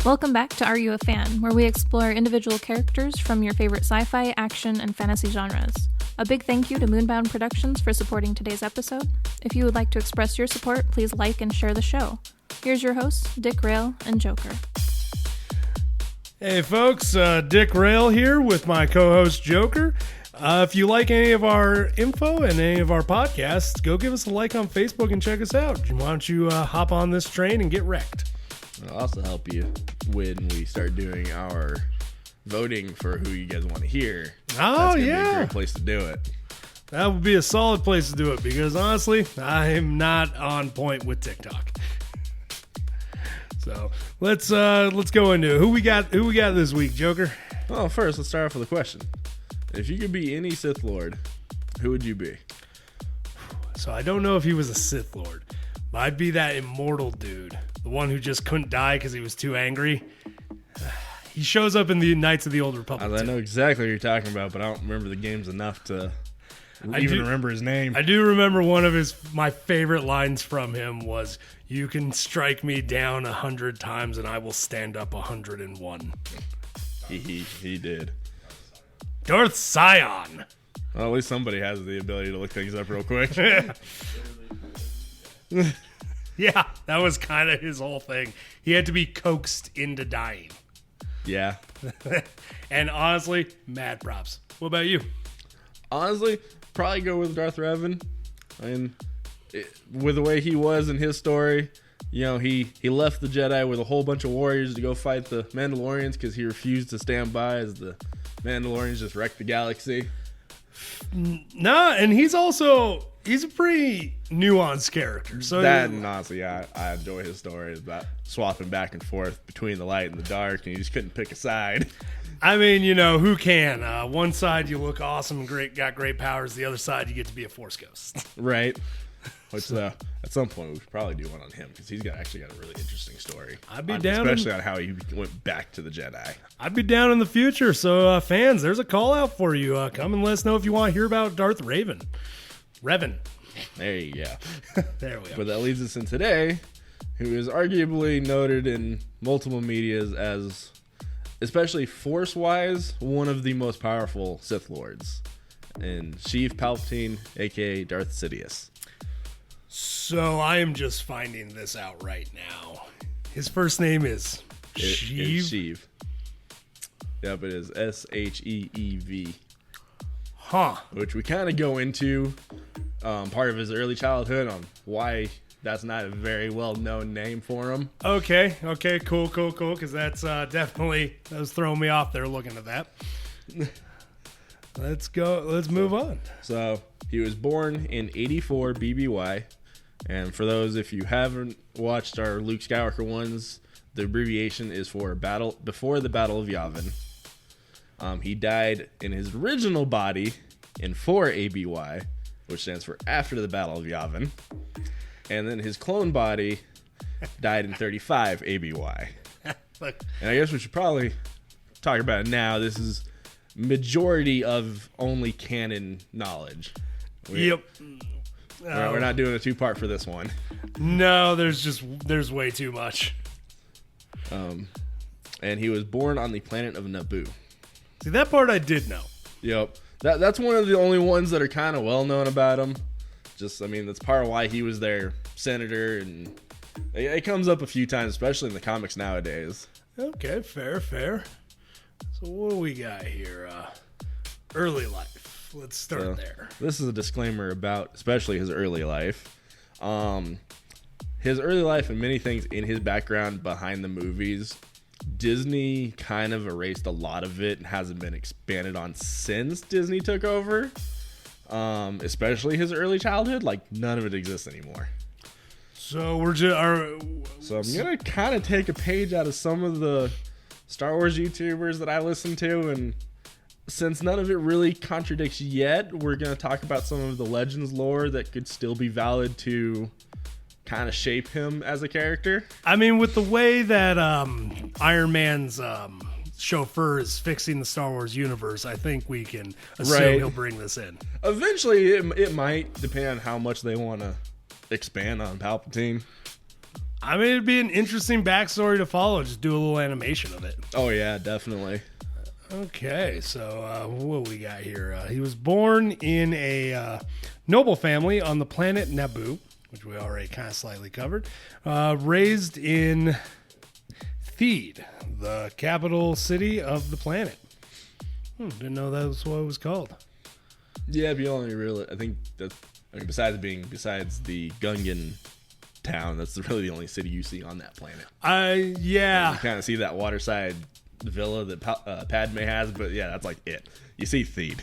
Welcome back to Are You a Fan, where we explore individual characters from your favorite sci-fi, action, and fantasy genres. A big thank you to MoonBound Productions for supporting today's episode. If you would like to express your support, please like and share the show. Here's your hosts, d-rael and Joker. Hey folks, d-rael here with my co-host Joker. If you like any of our info and any of our podcasts, go give us a like on Facebook and check us out. Why don't you hop on this train and get wrecked? It'll also help you when we start doing our voting for who you guys want to hear. Oh, That's gonna yeah. be a great place to do it. That would be a solid place to do it because honestly, I'm not on point with TikTok. So let's go into it. Who we got this week, Joker? Well, first, let's start off with a question. If you could be any Sith Lord, who would you be? So I don't know if he was a Sith Lord, but I'd be that immortal dude. The one who just couldn't die because he was too angry. He shows up in the Knights of the Old Republic. I know exactly what you're talking about, but I don't remember the games enough to remember his name. I do remember one of my favorite lines from him was, "You can strike me down 100 times and I will stand up 101. He did. Darth Sion. Well, at least somebody has the ability to look things up real quick. Yeah, that was kind of his whole thing. He had to be coaxed into dying. Yeah. And honestly, mad props. What about you? Honestly, probably go with Darth Revan. I mean, with the way he was in his story, you know, he left the Jedi with a whole bunch of warriors to go fight the Mandalorians because he refused to stand by as the Mandalorians just wrecked the galaxy. Nah, and he's a pretty nuanced character. So And honestly, I enjoy his story about swapping back and forth between the light and the dark, and you just couldn't pick a side. I mean, you know, who can? One side you look awesome and great, got great powers. The other side you get to be a Force ghost. Right. Which at some point we should probably do one on him because he's actually got a really interesting story. I'd be down, especially on how he went back to the Jedi. I'd be down in the future. So fans, there's a call out for you. Come and let us know if you want to hear about Darth Revan. There you go. There we go. But that leads us in today, who is arguably noted in multiple medias as, especially Force-wise, one of the most powerful Sith Lords, and Sheev Palpatine, aka Darth Sidious. So I am just finding this out right now. His first name is Sheev. Sheev. Yep, it is Sheev. Huh. Which we kind of go into part of his early childhood on why that's not a very well-known name for him. Okay, cool. Because that's that was throwing me off there looking at that. Let's move on. So he was born in 84 BBY. And for those, if you haven't watched our Luke Skywalker ones, the abbreviation is for before the Battle of Yavin. He died in his original body in 4 ABY, which stands for after the Battle of Yavin. And then his clone body died in 35 ABY. Look. And I guess we should probably talk about it now. This is majority of only canon knowledge. Yep. We're not doing a two-part for this one. No, there's way too much. And he was born on the planet of Naboo. See, that part I did know. Yep. That's one of the only ones that are kind of well known about him. That's part of why he was their senator, and it comes up a few times, especially in the comics nowadays. Okay, fair. So what do we got here? Early life. Let's start there. This is a disclaimer about especially his early life. His early life and many things in his background behind the movies, Disney kind of erased a lot of it and hasn't been expanded on since Disney took over. Especially his early childhood, like none of it exists anymore. So So I'm gonna kind of take a page out of some of the Star Wars YouTubers that I listen to, and since none of it really contradicts yet, we're gonna talk about some of the Legends lore that could still be valid to kind of shape him as a character. I mean, with the way that Iron Man's chauffeur is fixing the Star Wars universe, I think we can assume he'll bring this in. Eventually, it might, depend on how much they want to expand on Palpatine. I mean, it'd be an interesting backstory to follow. Just do a little animation of it. Oh, yeah, definitely. Okay, so what we got here? He was born in a noble family on the planet Naboo, which we already kind of slightly covered. Raised in Theed, the capital city of the planet. Didn't know that was what it was called. Yeah, but you only really, I think that, I mean, besides the Gungan town, that's really the only city you see on that planet. Yeah. You kind of see that waterside villa that Padme has, but yeah, that's like it. You see Theed.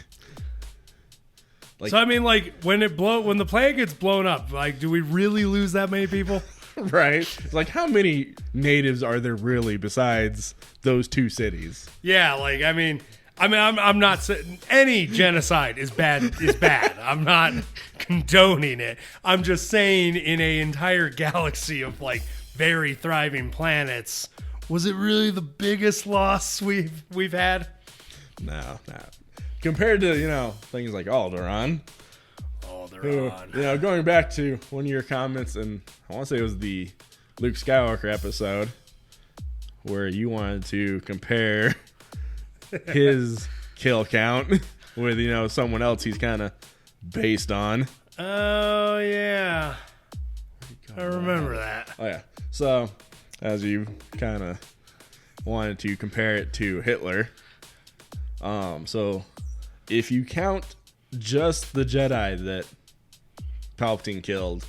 Like, So I mean, like when the planet gets blown up, like, do we really lose that many people? right? It's like, how many natives are there really besides those two cities? Yeah, like I'm not saying any genocide is bad. I'm not condoning it. I'm just saying, in an entire galaxy of like very thriving planets, was it really the biggest loss we've had? No. Compared to, things like Alderaan. Going back to one of your comments, and I want to say it was the Luke Skywalker episode, where you wanted to compare his kill count with, someone else he's kind of based on. Oh, yeah. I remember that. Oh, yeah. So, as you kind of wanted to compare it to Hitler. So, if you count just the Jedi that Palpatine killed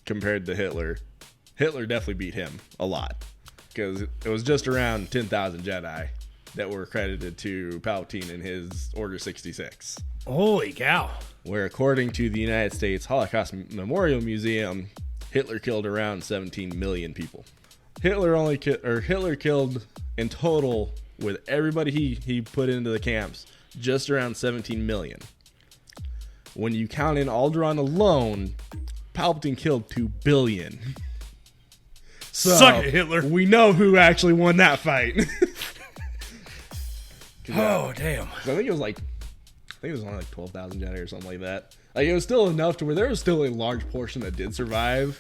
compared to Hitler definitely beat him a lot. Because it was just around 10,000 Jedi that were credited to Palpatine in his Order 66. Holy cow. Where, according to the United States Holocaust Memorial Museum, Hitler killed around 17 million people. Hitler killed in total, with everybody he put into the camps, just around 17 million. When you count in Alderaan alone, Palpatine killed 2 billion. So, suck it, Hitler. We know who actually won that fight. Oh, damn. I think it was only like 12,000 Jedi or something like that. Like, it was still enough to where there was still a large portion that did survive.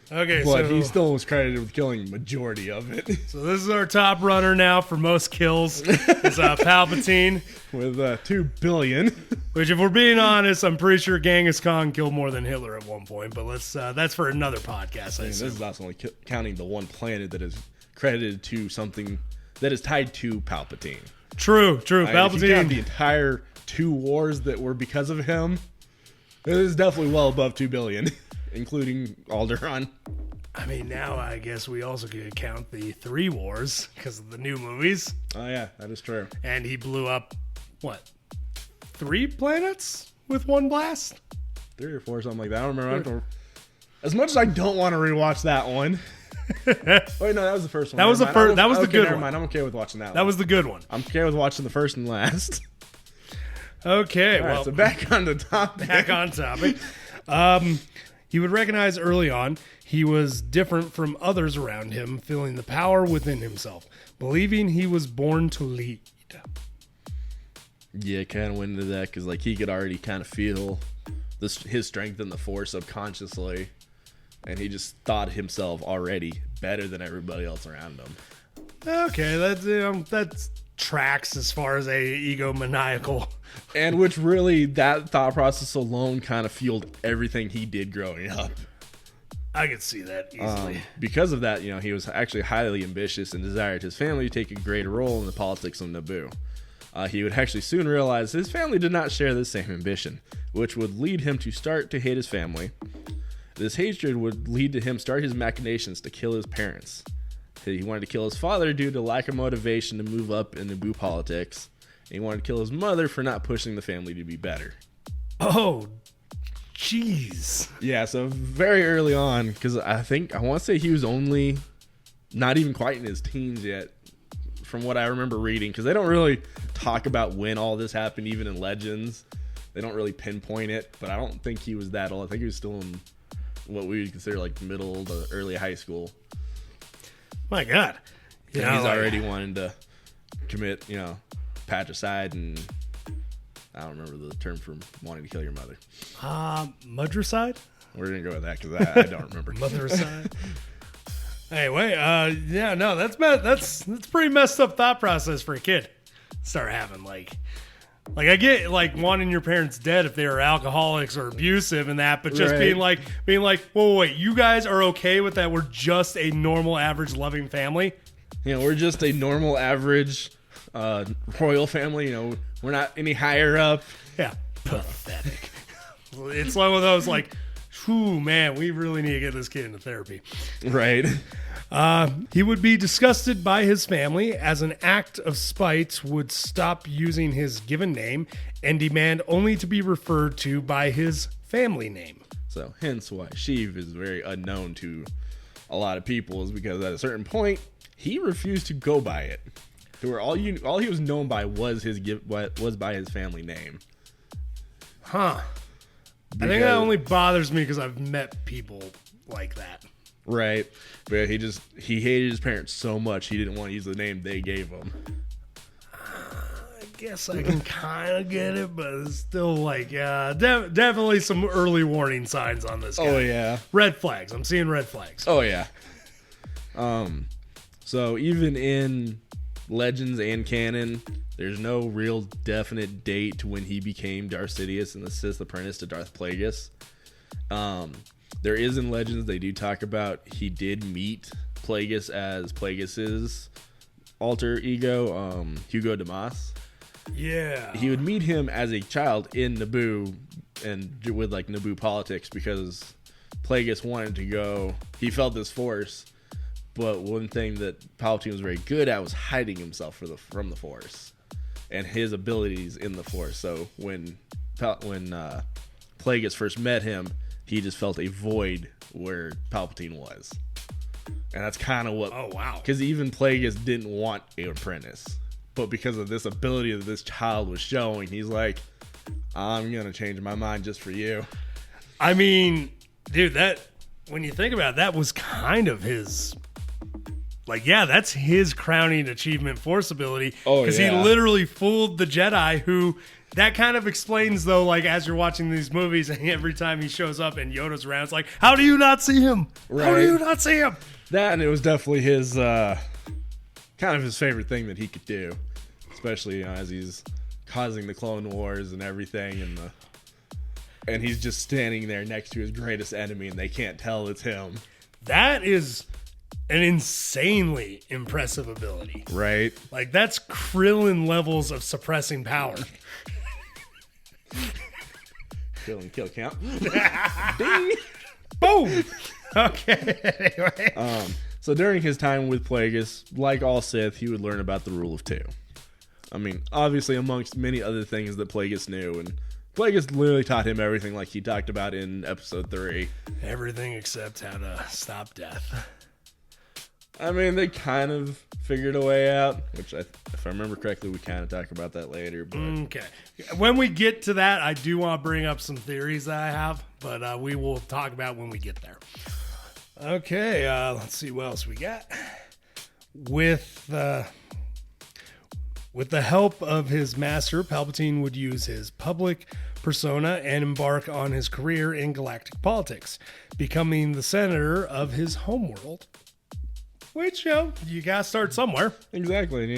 Okay, but he still was credited with killing majority of it. So this is our top runner now for most kills. It's Palpatine. With 2 billion. Which, if we're being honest, I'm pretty sure Genghis Khan killed more than Hitler at one point. But that's for another podcast. This is also only counting the one planet that is credited to something that is tied to Palpatine. True. Palpatine. If you count the entire 2 wars that were because of him, it is definitely well above 2 billion, including Alderaan. I mean, now I guess we also could count the 3 wars because of the new movies. Oh, yeah, that is true. And he blew up, 3 planets with one blast? 3 or 4, something like that. I don't remember. As much as I don't want to rewatch that one. Wait, no, that was the first one. That was the first. That was the good one. Mind. I'm okay with watching that one. That was the good one. I'm okay with watching the first and last. Okay, All right, so back on the topic. He would recognize early on he was different from others around him, feeling the power within himself, believing he was born to lead. Yeah, kind of went into that because he could already kind of feel his strength in the Force subconsciously. And he just thought himself already better than everybody else around him. Okay, that's tracks as far as a egomaniacal. And which really, that thought process alone kind of fueled everything he did growing up. I could see that easily. Because of that, he was actually highly ambitious and desired his family to take a greater role in the politics of Naboo. He would actually soon realize his family did not share the same ambition, which would lead him to start to hate his family. This hatred would lead to him start his machinations to kill his parents. He wanted to kill his father due to lack of motivation to move up in Naboo politics. And he wanted to kill his mother for not pushing the family to be better. Oh, jeez. Yeah, so very early on, because I want to say he was only not even quite in his teens yet, from what I remember reading, because they don't really talk about when all this happened, even in Legends. They don't really pinpoint it, but I don't think he was that old. I think he was still in what we would consider middle to early high school. My God. He's already wanting to commit, patricide, and I don't remember the term for wanting to kill your mother. Mudricide? We're going to go with that because I don't remember. Mothericide? Anyway, yeah, no, that's pretty messed up thought process for a kid. Start having like I get like wanting your parents dead if they are alcoholics or abusive and that, but just Right. being like, whoa, wait, you guys are okay with that? We're just a normal, average, loving family. We're just a normal, average royal family. We're not any higher up. Yeah, pathetic. It's one of those like, whew, man, we really need to get this kid into therapy. Right. He would be disgusted by his family as an act of spite would stop using his given name and demand only to be referred to by his family name. So hence why Sheev is very unknown to a lot of people, is because at a certain point he refused to go by it. To where all he was known by was by his family name. Huh. I think that only bothers me because I've met people like that. Right. But he hated his parents so much he didn't want to use the name they gave him. I guess I can kind of get it, but it's still like, definitely some early warning signs on this guy. Oh, yeah. Red flags. I'm seeing red flags. Oh, yeah. So even in Legends and canon, there's no real definite date to when he became Darth Sidious and the Sith apprentice to Darth Plagueis. There is in Legends, they do talk about he did meet Plagueis as Plagueis's alter ego, Hugo Damas. Yeah. He would meet him as a child in Naboo and with like Naboo politics because Plagueis wanted to go. He felt this force, but one thing that Palpatine was very good at was hiding himself from the force and his abilities in the force. So when Plagueis first met him, he just felt a void where Palpatine was. And that's kind of what... Oh, wow. Because even Plagueis didn't want an apprentice. But because of this ability that this child was showing, he's like, I'm going to change my mind just for you. I mean, dude, when you think about it, that was kind of his... Like, yeah, that's his crowning achievement, force ability. Oh, because he literally fooled the Jedi who... That kind of explains, though, like, as you're watching these movies, and every time he shows up and Yoda's around, it's like, how do you not see him? Right. How do you not see him? That, and it was definitely his, kind of his favorite thing that he could do. Especially, as he's causing the Clone Wars and everything, and he's just standing there next to his greatest enemy, and they can't tell it's him. That is an insanely impressive ability. Right. Like, that's Krillin levels of suppressing power. Kill count. Ding! Boom! Okay, anyway. So during his time with Plagueis, like all Sith, he would learn about the rule of two. I mean, obviously amongst many other things that Plagueis knew, and Plagueis literally taught him everything like he talked about in episode 3. Everything except how to stop death. I mean, they kind of figured a way out, which, if I remember correctly, we kind of talk about that later. But Okay. When we get to that, I do want to bring up some theories that I have, but we will talk about when we get there. Okay, let's see what else we got. With the help of his master, Palpatine would use his public persona and embark on his career in galactic politics, becoming the senator of his homeworld. Which, you gotta start somewhere. exactly,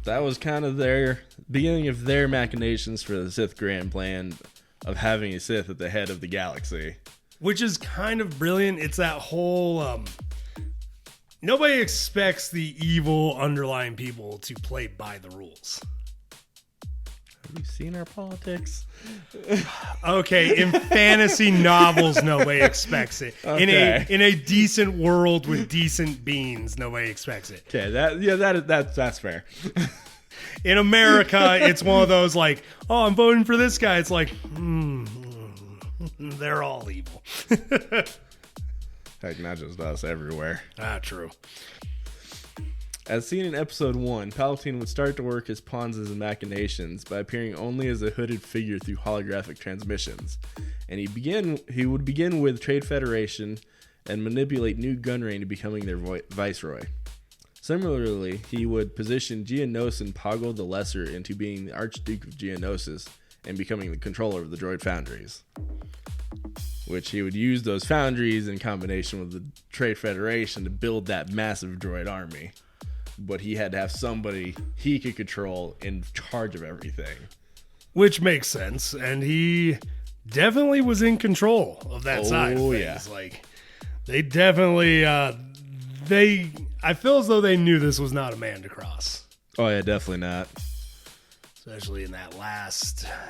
that was kind of their beginning of their machinations for the Sith grand plan of having a Sith at the head of the galaxy. Which is kind of brilliant. It's that whole... nobody expects the evil underlying people to play by the rules. Have you seen our politics? Okay, in fantasy novels, nobody expects it. Okay. In a decent world with decent beings, nobody expects it. Okay, that's fair. In America, it's one of those like, oh, I'm voting for this guy. It's like, they're all evil. Heck, not just us, everywhere. True. As seen in episode 1, Palpatine would start to work his pawns and machinations by appearing only as a hooded figure through holographic transmissions, and he would begin with Trade Federation and manipulate Newt Gunray into becoming their viceroy. Similarly, he would position Geonosis Poggle the Lesser into being the Archduke of Geonosis and becoming the controller of the droid foundries. which he would use those foundries in combination with the Trade Federation to build that massive droid army. But he had to have somebody he could control in charge of everything. Which makes sense, and he definitely was in control of that side of things. Yeah. Like, they definitely, I feel as though they knew this was not a man to cross. Oh, yeah, definitely not. Especially in that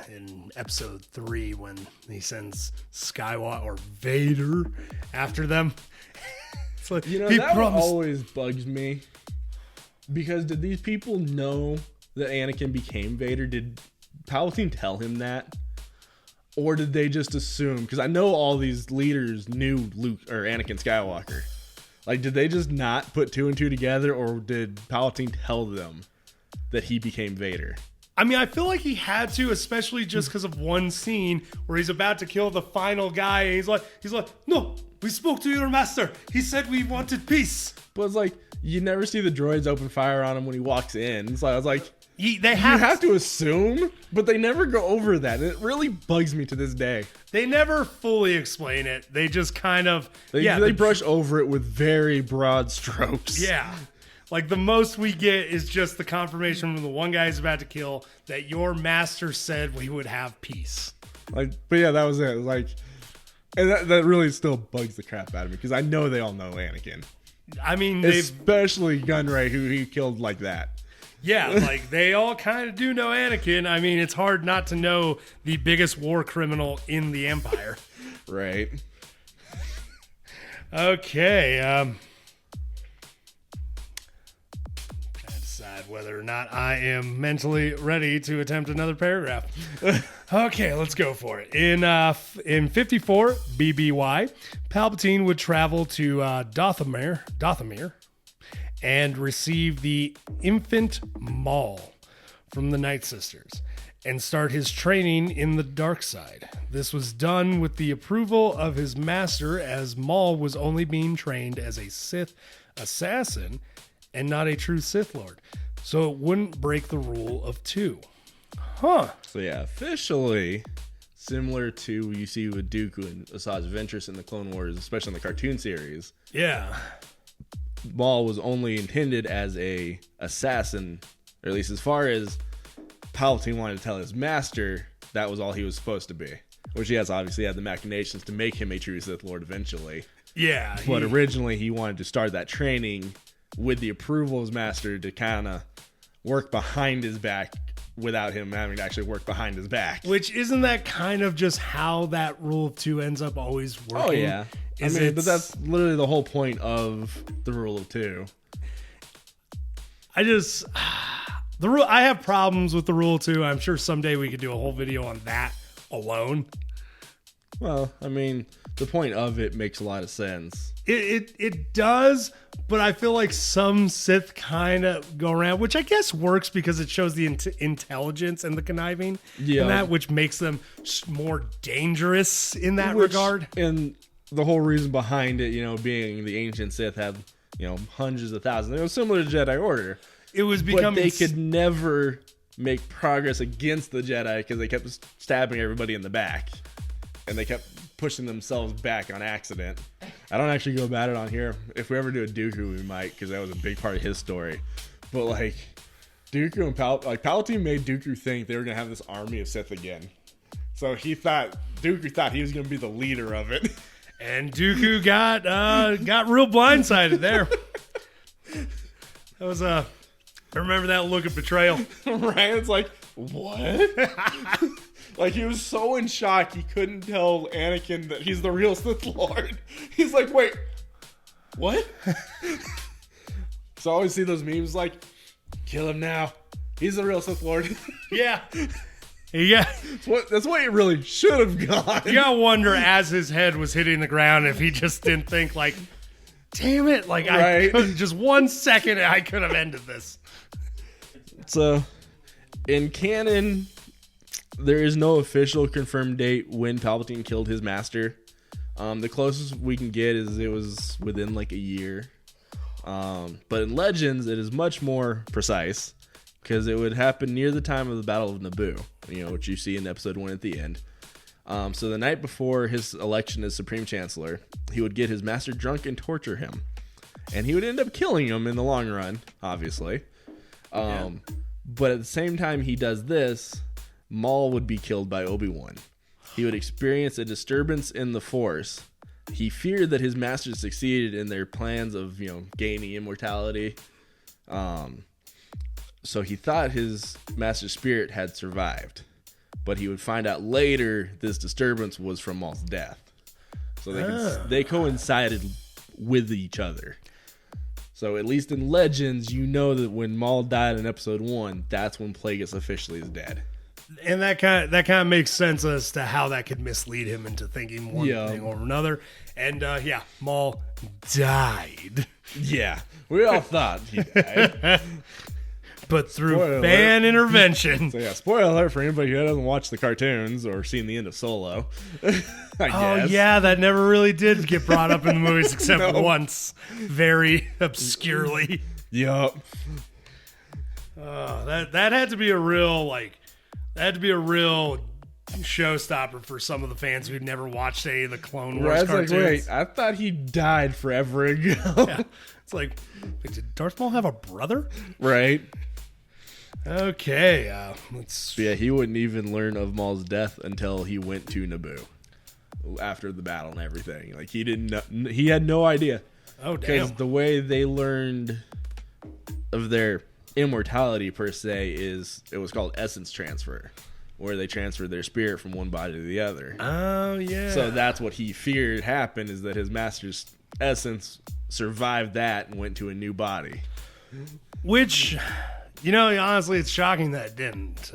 in episode 3, when he sends Skywalker or Vader after them. It's like, that always bugs me. Because did these people know that Anakin became Vader? Did Palpatine tell him that? Or did they just assume? Because I know all these leaders knew Luke or Anakin Skywalker. Like, did they just not put 2 and 2 together? Or did Palpatine tell them that he became Vader? I mean, I feel like he had to, especially just because of one scene where he's about to kill the final guy, and he's like, no, we spoke to your master. He said we wanted peace. But it's like, you never see the droids open fire on him when he walks in. So I was like, you have to assume, but they never go over that. And it really bugs me to this day. They never fully explain it. They just kind of... They brush over it with very broad strokes. Yeah. Like, the most we get is just the confirmation from the one guy he's about to kill that your master said we would have peace. Like, but yeah, that was it. Like, and that really still bugs the crap out of me because I know they all know Anakin. I mean, especially Gunray, who he killed like that. Yeah, like, they all kind of do know Anakin. I mean, it's hard not to know the biggest war criminal in the Empire. Right. Okay, whether or not I am mentally ready to attempt another paragraph. Okay, let's go for it. In 54 BBY, Palpatine would travel to Dathomir and receive the infant Maul from the Night Sisters and start his training in the dark side. This was done with the approval of his master, as Maul was only being trained as a Sith assassin and not a true Sith Lord. So it wouldn't break the rule of 2. Huh. So yeah, officially, similar to you see with Dooku and Asajj Ventress in the Clone Wars, especially in the cartoon series. Yeah. Maul was only intended as a assassin, or at least as far as Palpatine wanted to tell his master, that was all he was supposed to be. Which he has obviously had the machinations to make him a true Sith Lord eventually. Yeah. But originally he wanted to start that training with the approval of his master to kind of work behind his back without him having to actually work behind his back. Which, isn't that kind of just how that rule of 2 ends up always working? Oh, yeah. But that's literally the whole point of the rule of 2. I have problems with the rule of 2. I'm sure someday we could do a whole video on that alone. Well, I mean, the point of it makes a lot of sense. It does, but I feel like some Sith kind of go around, which I guess works because it shows the intelligence and the conniving in that, which makes them more dangerous in that regard. And the whole reason behind it, being the ancient Sith had, hundreds of thousands. It was similar to Jedi Order. It was but they could never make progress against the Jedi because they kept stabbing everybody in the back. And they kept pushing themselves back on accident. I don't actually go about it on here. If we ever do a Dooku, we might, because that was a big part of his story. But like, Dooku and Palpatine made Dooku think they were gonna have this army of Sith again. So Dooku thought he was gonna be the leader of it, and Dooku got real blindsided there. That was I remember that look of betrayal. Right? It's like, what? Like, he was so in shock, he couldn't tell Anakin that he's the real Sith Lord. He's like, wait, what? So I always see those memes like, kill him now. He's the real Sith Lord. Yeah. Yeah. That's what it really should have gone. You gotta wonder, as his head was hitting the ground, if he just didn't think, like, damn it, like, right. I could, just 1 second, I could have ended this. So, in canon, there is no official confirmed date when Palpatine killed his master. The closest we can get is it was within like a year. But in Legends, it is much more precise because it would happen near the time of the Battle of Naboo, which you see in episode 1 at the end. So the night before his election as Supreme Chancellor, he would get his master drunk and torture him. And he would end up killing him in the long run, obviously. But at the same time he does this, Maul would be killed by Obi-Wan. He would experience a disturbance in the Force. He feared that his master succeeded in their plans of, gaining immortality. So he thought his master's spirit had survived. But he would find out later this disturbance was from Maul's death. So they coincided with each other. So at least in Legends, you know that when Maul died in Episode 1, that's when Plagueis officially is dead. And that kind of makes sense as to how that could mislead him into thinking one thing or another. And Maul died. Yeah, we all thought he died. But through fan intervention. So spoiler alert for anybody who doesn't watch the cartoons or seen the end of Solo. I guess. Yeah, that never really did get brought up in the movies except once, very obscurely. Yup. That had to be a real showstopper for some of the fans who'd never watched any of the Clone Wars cartoons. Like, wait, I thought he died forever ago. Yeah. It's like, wait, did Darth Maul have a brother? Right. Okay, he wouldn't even learn of Maul's death until he went to Naboo after the battle and everything. Like, he didn't know, he had no idea. Oh, damn. Because the way they learned of their immortality, per se, is it was called essence transfer, where they transferred their spirit from one body to the other. Oh, yeah. So that's what he feared happened, is that his master's essence survived that and went to a new body. Which, honestly, it's shocking that it didn't.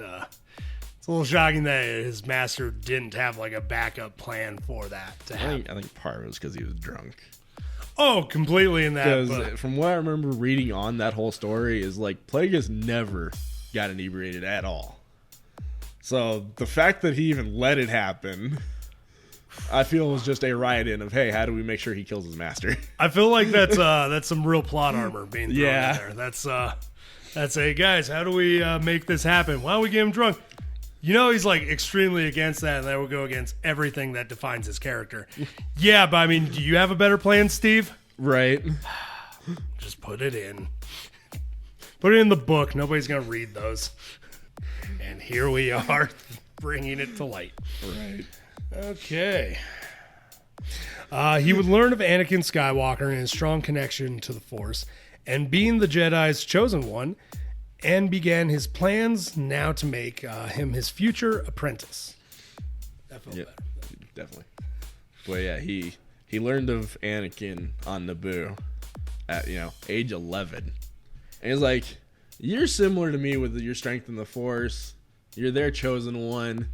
It's a little shocking that his master didn't have like a backup plan for that to happen. I think part of it was because he was drunk. Oh, completely in that. Because from what I remember reading on that whole story is like Plagueis never got inebriated at all. So the fact that he even let it happen, I feel was just a write-in of, hey, how do we make sure he kills his master? I feel like that's some real plot armor being thrown in there. That's a guys, how do we make this happen? Why don't we get him drunk? He's like extremely against that, and that would go against everything that defines his character. Yeah, but I mean, do you have a better plan, Steve? Right. Just put it in. Put it in the book. Nobody's going to read those. And here we are, bringing it to light. Right. Okay. He would learn of Anakin Skywalker and his strong connection to the Force, and being the Jedi's chosen one, and began his plans now to make him his future apprentice. That felt better. Definitely. Well, yeah, he learned of Anakin on Naboo at, age 11. And he's like, you're similar to me with your strength in the Force. You're their chosen one.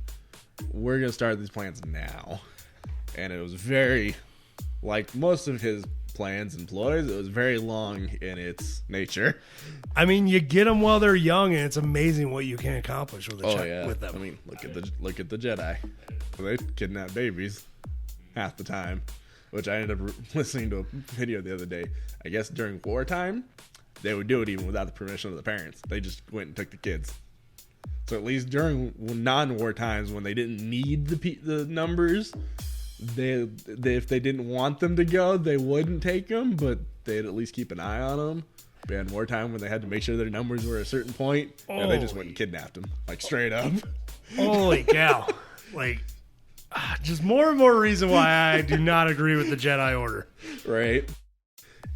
We're going to start these plans now. And it was very, like most of his plans and ploys, it was very long in its nature. I mean, you get them while they're young, and it's amazing what you can accomplish with with them. I mean, look at the Jedi. They kidnap babies half the time, which I ended up listening to a video the other day. I guess during wartime, they would do it even without the permission of the parents. They just went and took the kids. So at least during non-war times, when they didn't need the numbers, they if they didn't want them to go, they wouldn't take them, but they'd at least keep an eye on them. But in wartime, when they had to make sure their numbers were at a certain point, they just went and kidnapped them, like straight up. Holy cow! Like, just more and more reason why I do not agree with the Jedi Order. Right.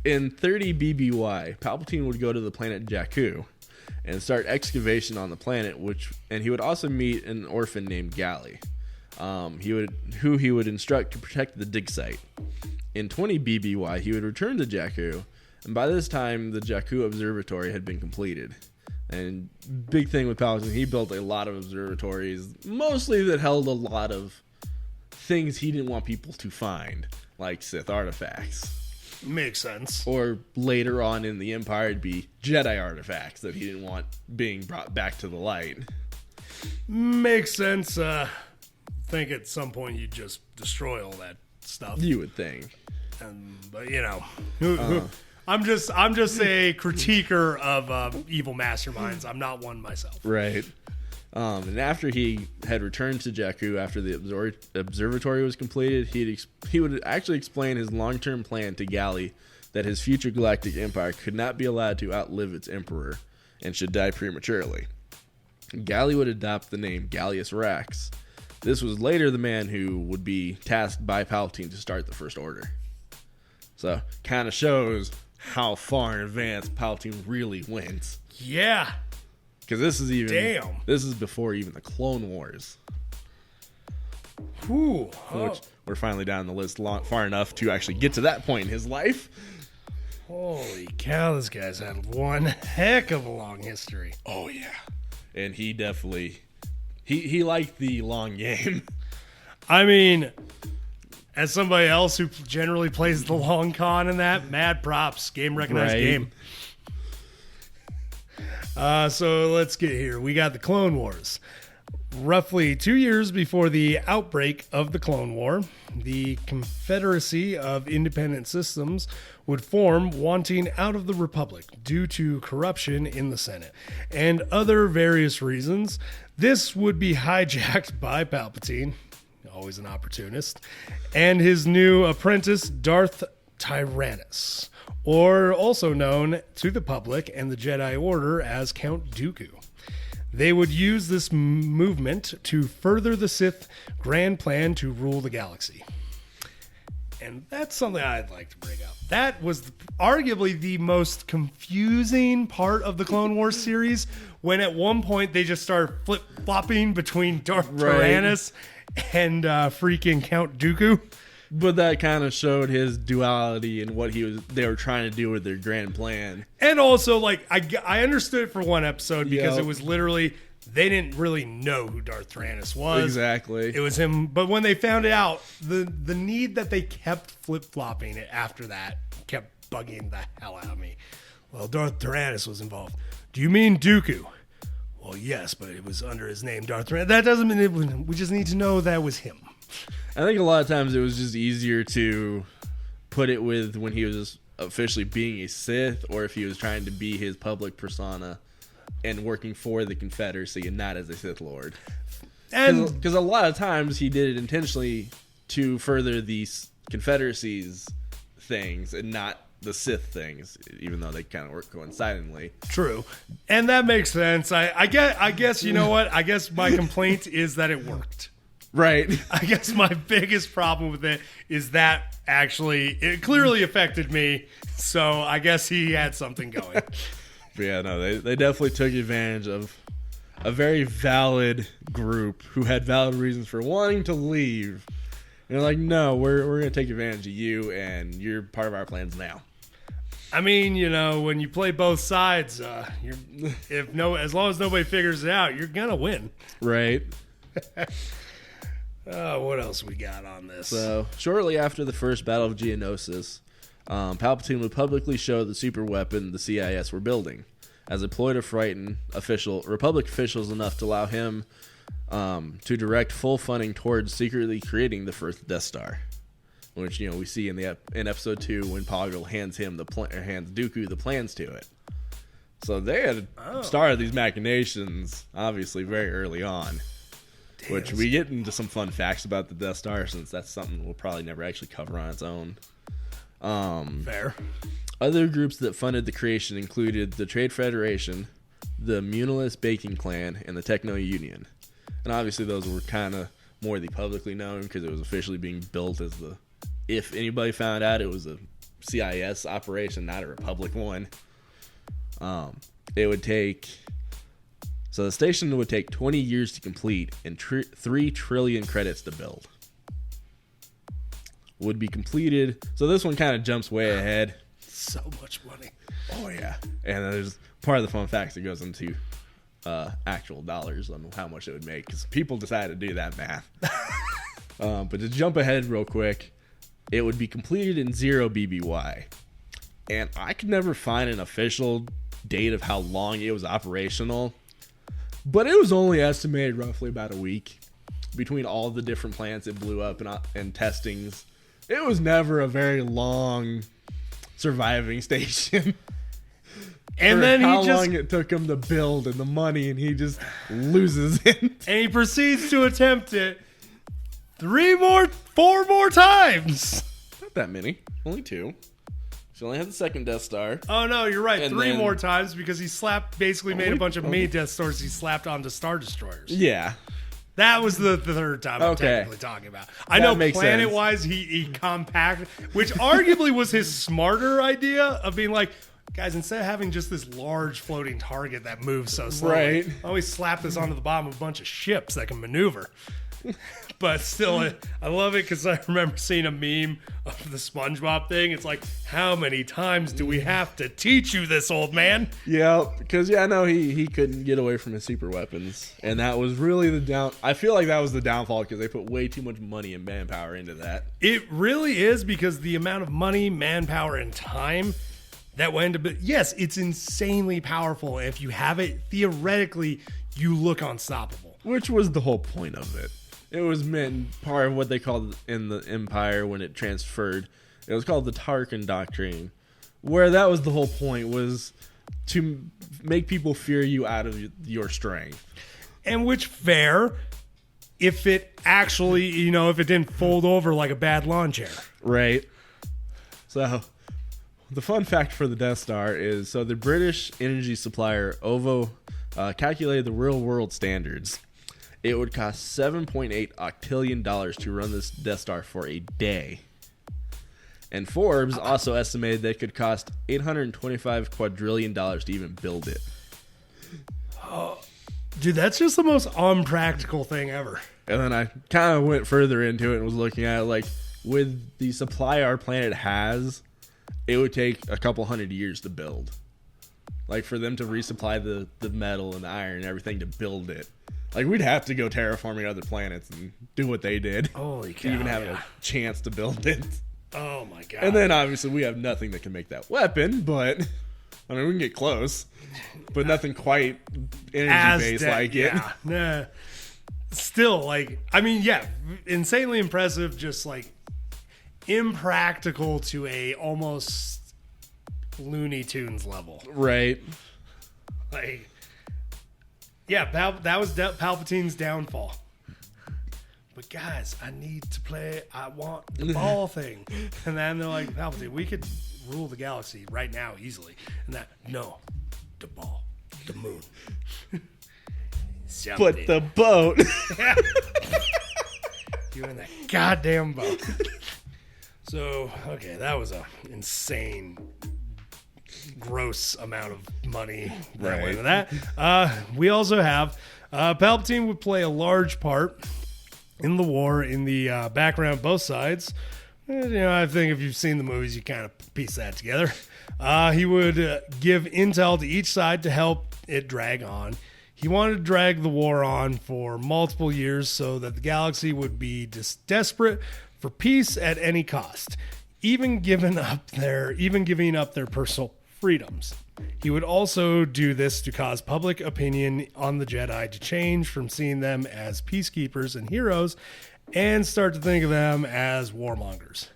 In 30 BBY, Palpatine would go to the planet Jakku and start excavation on the planet, and he would also meet an orphan named Galley, who he would instruct to protect the dig site. In 20 BBY, he would return to Jakku, and by this time, the Jakku Observatory had been completed. And big thing with Palpatine, he built a lot of observatories, mostly that held a lot of things he didn't want people to find, like Sith artifacts. Makes sense. Or later on in the Empire, it'd be Jedi artifacts that he didn't want being brought back to the light. Makes sense. Think at some point you'd just destroy all that stuff. You would think. But I'm just a critiquer of evil masterminds. I'm not one myself. Right. And after he had returned to Jakku after the observatory was completed, he would actually explain his long-term plan to Galley that his future galactic empire could not be allowed to outlive its emperor and should die prematurely. Galley would adopt the name Gallius Rax. This was later the man who would be tasked by Palpatine to start the First Order. So, kind of shows how far in advance Palpatine really went. Yeah. Because this is before even the Clone Wars. Whew. Which we're finally down the list far enough to actually get to that point in his life. Holy cow, this guy's had one heck of a long history. Oh, yeah. And he definitely... He liked the long game. I mean, as somebody else who generally plays the long con in that, mad props. Game recognized game. So let's get here. We got the Clone Wars. Roughly 2 years before the outbreak of the Clone War, the Confederacy of Independent Systems would form, wanting out of the Republic due to corruption in the Senate and other various reasons. This would be hijacked by Palpatine, always an opportunist, and his new apprentice, Darth Tyrannus, or also known to the public and the Jedi Order as Count Dooku. They would use this movement to further the Sith grand plan to rule the galaxy. And that's something I'd like to bring up. That was arguably the most confusing part of the Clone Wars series, when at one point they just started flip-flopping between Darth Tyrannus and freaking Count Dooku. But that kind of showed his duality and what they were trying to do with their grand plan. And also, like, I understood it for one episode because it was literally, they didn't really know who Darth Tyrannus was. Exactly. It was him. But when they found out, the need that they kept flip-flopping it after that kept bugging the hell out of me. Well, Darth Tyrannus was involved. Do you mean Dooku? Well, yes, but it was under his name, Darth Tyrannus. That doesn't mean we just need to know that was him. I think a lot of times it was just easier to put it with when he was officially being a Sith, or if he was trying to be his public persona and working for the Confederacy and not as a Sith Lord. And because a lot of times he did it intentionally to further the Confederacy's things and not the Sith things, even though they kind of work coincidentally. True. And that makes sense. I guess, you know what? I guess my complaint is that it worked. Right. I guess my biggest problem with it is that it clearly affected me. So I guess he had something going. But yeah, no, they definitely took advantage of a very valid group who had valid reasons for wanting to leave. And they're like, no, we're going to take advantage of you, and you're part of our plans now. I mean, you know, when you play both sides, as long as nobody figures it out, you're going to win. Right. What else we got on this? So, shortly after the first Battle of Geonosis, Palpatine would publicly show the super weapon the CIS were building, as a ploy to frighten Republic officials enough to allow him to direct full funding towards secretly creating the first Death Star, which, you know, we see in episode 2 when Poggle hands Dooku the plans to it. So they had started these machinations obviously very early on. Which we get into some fun facts about the Death Star, since that's something we'll probably never actually cover on its own. Fair. Other groups that funded the creation included the Trade Federation, the Munilus Baking Clan, and the Techno Union. And obviously those were kind of more the publicly known, because it was officially being built as if anybody found out, it was a CIS operation, not a Republic one. It would take... So the station would take 20 years to complete and 3 trillion credits to build. Would be completed. So this one kind of jumps way ahead. So much money. Oh, yeah. And there's part of the fun facts that goes into actual dollars on how much it would make, because people decided to do that math. But to jump ahead real quick, it would be completed in 0 BBY. And I could never find an official date of how long it was operational. But it was only estimated roughly about a week between all the different plants it blew up and testings. It was never a very long surviving station. And for then how he just long it took him to build and the money, and he just loses it. and he proceeds to attempt it 4 more times. Not that many, only 2. She only had the second Death Star. Oh no, you're right. And 3 then- more times because he basically made a bunch of mini Death Stars he slapped onto Star Destroyers. Yeah. That was the third time I'm Okay. technically talking about. I That know makes planet-wise he compacted, which arguably was his smarter idea of being like, guys, instead of having just this large floating target that moves so slowly, Right. I always slap this onto the bottom of a bunch of ships that can maneuver. But still, I love it because I remember seeing a meme of the SpongeBob thing. It's like, how many times do we have to teach you this, old man? Yeah, because he couldn't get away from his super weapons, and that was really I feel like that was the downfall because they put way too much money and manpower into that. It really is, because the amount of money, manpower, and time that went into it. Yes, it's insanely powerful. If you have it, theoretically, you look unstoppable. Which was the whole point of it. It was meant part of what they called in the Empire when it transferred. It was called the Tarkin Doctrine, where that was the whole point, was to make people fear you out of your strength. And which, fair, if it actually, if it didn't fold over like a bad lawn chair. Right. So, the fun fact for the Death Star is, so the British energy supplier OVO calculated the real world standards. It would cost $7.8 octillion to run this Death Star for a day. And Forbes also estimated that it could cost $825 quadrillion to even build it. Dude, that's just the most unpractical thing ever. And then I kind of went further into it and was looking at it, like, with the supply our planet has, it would take a couple hundred years to build. Like, for them to resupply the metal and the iron and everything to build it. Like, we'd have to go terraforming other planets and do what they did. Holy cow. To even have a chance to build it. Oh my god. And then, obviously, we have nothing that can make that weapon, but, I mean, we can get close. But nothing quite energy-based like it. Yeah. Nah. Still, like, I mean, yeah, insanely impressive, just, like, impractical to a almost Looney Tunes level. Right. Like, yeah, that was Palpatine's downfall. But guys, I need to play. I want the ball thing. And then they're like, Palpatine, we could rule the galaxy right now easily. And no, the ball, the moon. But the boat. You in that goddamn boat. So, okay, that was a insane, gross amount of money that went into that. We also have Palpatine would play a large part in the war in the background, both sides. I think if you've seen the movies, you kind of piece that together. He would give intel to each side to help it drag on. He wanted to drag the war on for multiple years so that the galaxy would be desperate for peace at any cost, even giving up their personal freedoms. He would also do this to cause public opinion on the Jedi to change from seeing them as peacekeepers and heroes and start to think of them as warmongers.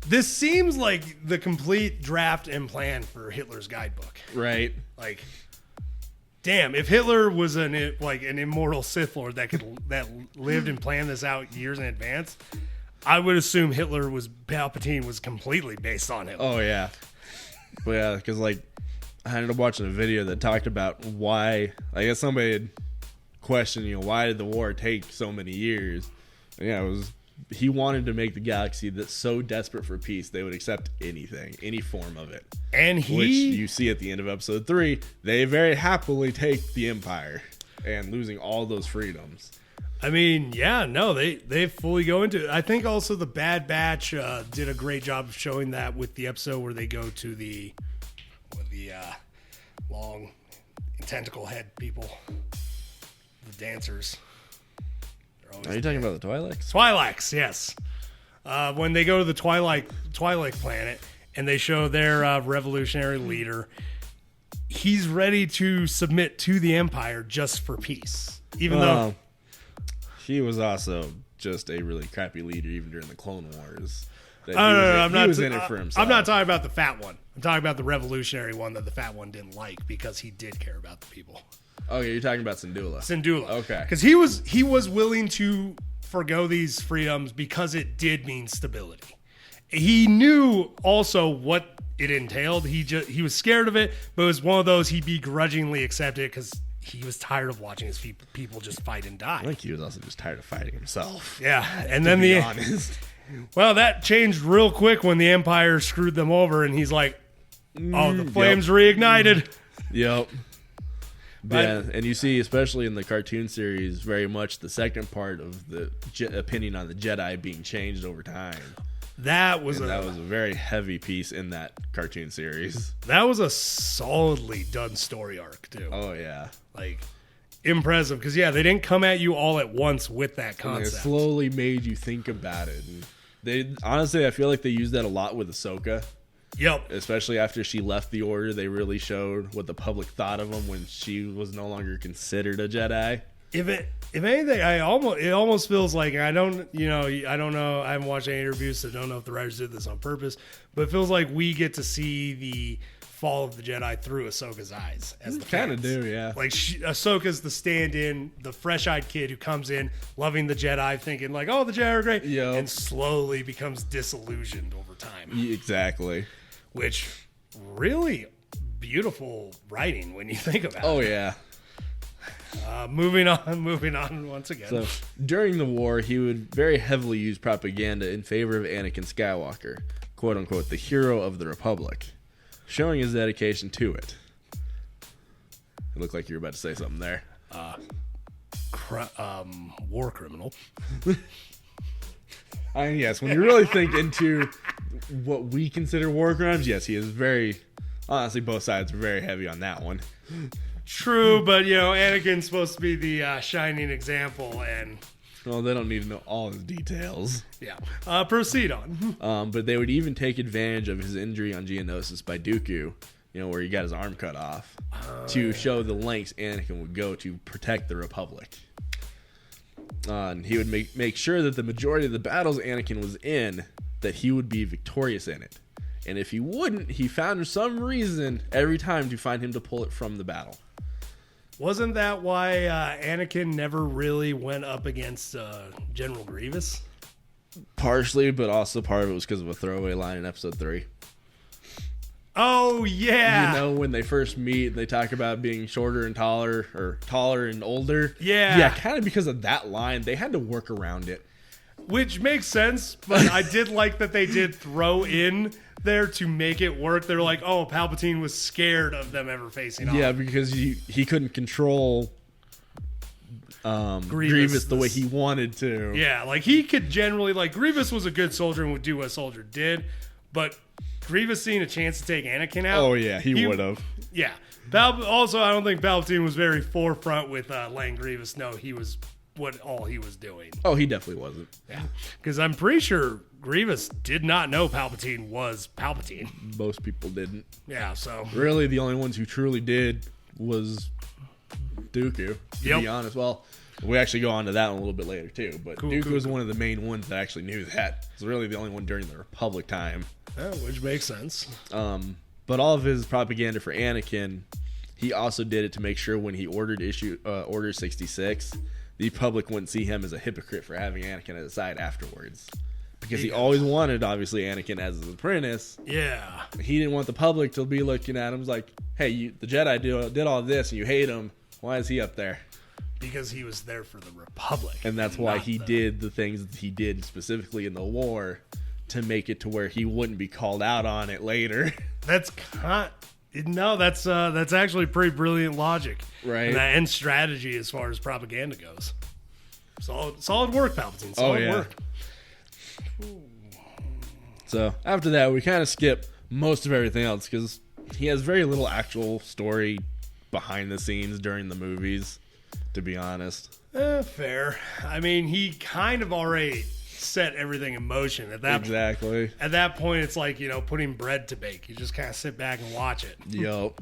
This seems like the complete draft and plan for Hitler's guidebook. Right. Like, damn, if Hitler was an immortal Sith Lord that lived and planned this out years in advance, I would assume Palpatine was completely based on him. Oh, yeah. But yeah, because, like, I ended up watching a video that talked about why, I guess somebody had questioned, why did the war take so many years? And yeah, he wanted to make the galaxy that's so desperate for peace, they would accept anything, any form of it. And which you see at the end of episode 3, they very happily take the Empire and losing all those freedoms. I mean, yeah, no, they fully go into it. I think also the Bad Batch did a great job of showing that with the episode where they go to the long tentacle head people, the dancers. Are you talking about the Twi'leks? Twi'leks, yes. When they go to the Twi'lek planet and they show their revolutionary leader, he's ready to submit to the Empire just for peace, even though. He was also just a really crappy leader even during the Clone Wars. that No, he was in it for himself. I'm not talking about the fat one. I'm talking about the revolutionary one that the fat one didn't like because he did care about the people. Okay, you're talking about Syndulla. Okay. Because he was willing to forgo these freedoms because it did mean stability. He knew also what it entailed. He was scared of it, but it was one of those he begrudgingly accepted because he was tired of watching his people just fight and die. I think he was also just tired of fighting himself. Yeah, and then Honest. Well, that changed real quick when the Empire screwed them over, and he's like, "Oh, the flames reignited." Yep. Yeah, and you see, especially in the cartoon series, very much the second part of the opinion on the Jedi being changed over time. That was a very heavy piece in that cartoon series. That was a solidly done story arc too. Oh yeah, like impressive because they didn't come at you all at once with that concept. It slowly made you think about it. And they honestly, I feel like they used that a lot with Ahsoka. Yep. Especially after she left the Order, they really showed what the public thought of him when she was no longer considered a Jedi. If anything, it almost feels like I don't know. I haven't watched any interviews, so I don't know if the writers did this on purpose. But it feels like we get to see the fall of the Jedi through Ahsoka's eyes. As the kind of do, yeah. Like Ahsoka's the stand-in, the fresh-eyed kid who comes in loving the Jedi, thinking like, "Oh, the Jedi are great," and slowly becomes disillusioned over time. Exactly. Which really beautiful writing when you think about it. Oh yeah. Moving on once again. So during the war, he would very heavily use propaganda in favor of Anakin Skywalker, quote unquote, the hero of the Republic, showing his dedication to it. It looked like you were about to say something there. War criminal. Yes, when you really think into what we consider war crimes, yes, he is very, honestly, both sides are very heavy on that one. True, but Anakin's supposed to be the shining example, and well, they don't need to know all his details. Yeah. Proceed on. But they would even take advantage of his injury on Geonosis by Dooku, where he got his arm cut off, to show the lengths Anakin would go to protect the Republic. And he would make sure that the majority of the battles Anakin was in, that he would be victorious in it. And if he wouldn't, he found some reason every time to find him to pull it from the battle. Wasn't that why Anakin never really went up against General Grievous? Partially, but also part of it was because of a throwaway line in Episode 3. Oh, yeah. When they first meet, they talk about being shorter and taller, or taller and older. Yeah. Yeah, kind of because of that line, they had to work around it. Which makes sense, but I did like that they did throw in there to make it work. They're like, oh, Palpatine was scared of them ever facing off. Yeah, because he couldn't control Grievous the way he wanted to. Yeah, like he could generally, like Grievous was a good soldier and would do what a soldier did, but Grievous seeing a chance to take Anakin out. Oh yeah, he would have. Yeah. Also, I don't think Palpatine was very forefront with letting Grievous know he was all he was doing. Oh, he definitely wasn't. Yeah, because I'm pretty sure Grievous did not know Palpatine was Palpatine. Most people didn't. Yeah, so really the only ones who truly did was Dooku, to be honest. Well, we actually go on to that one a little bit later too, but Dooku was one of the main ones that actually knew that. It's really the only one during the Republic time. Yeah, which makes sense. But all of his propaganda for Anakin, he also did it to make sure when he ordered Order 66, the public wouldn't see him as a hypocrite for having Anakin at his side afterwards. Because he always wanted, obviously, Anakin as his apprentice. Yeah. He didn't want the public to be looking at him like, hey, the Jedi did all this and you hate him. Why is he up there? Because he was there for the Republic. And that's why he did the things that he did specifically in the war to make it to where he wouldn't be called out on it later. That's actually pretty brilliant logic. Right. And strategy as far as propaganda goes. Solid work, Palpatine. Solid work. So after that, we kind of skip most of everything else because he has very little actual story behind the scenes during the movies, to be honest. Fair. I mean, he kind of already set everything in motion at that exactly. At that point, it's like, putting bread to bake. You just kind of sit back and watch it. Yup.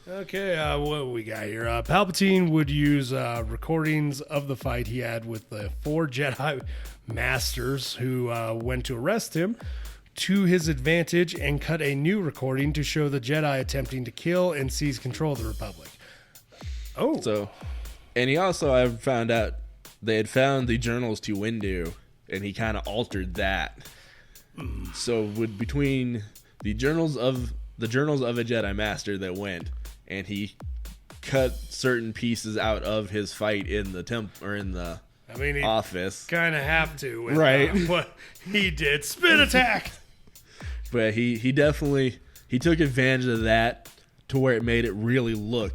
Okay, what we got here? Palpatine would use recordings of the fight he had with the 4 Jedi Masters who went to arrest him to his advantage and cut a new recording to show the Jedi attempting to kill and seize control of the Republic. Oh. So, and he also, I found out, they had found the journals to Windu, and he kind of altered that. So, between the journals of a Jedi Master that went, and he cut certain pieces out of his fight in the office. Kind of have to, with, right? What he did, spin attack. But he definitely took advantage of that to where it made it really look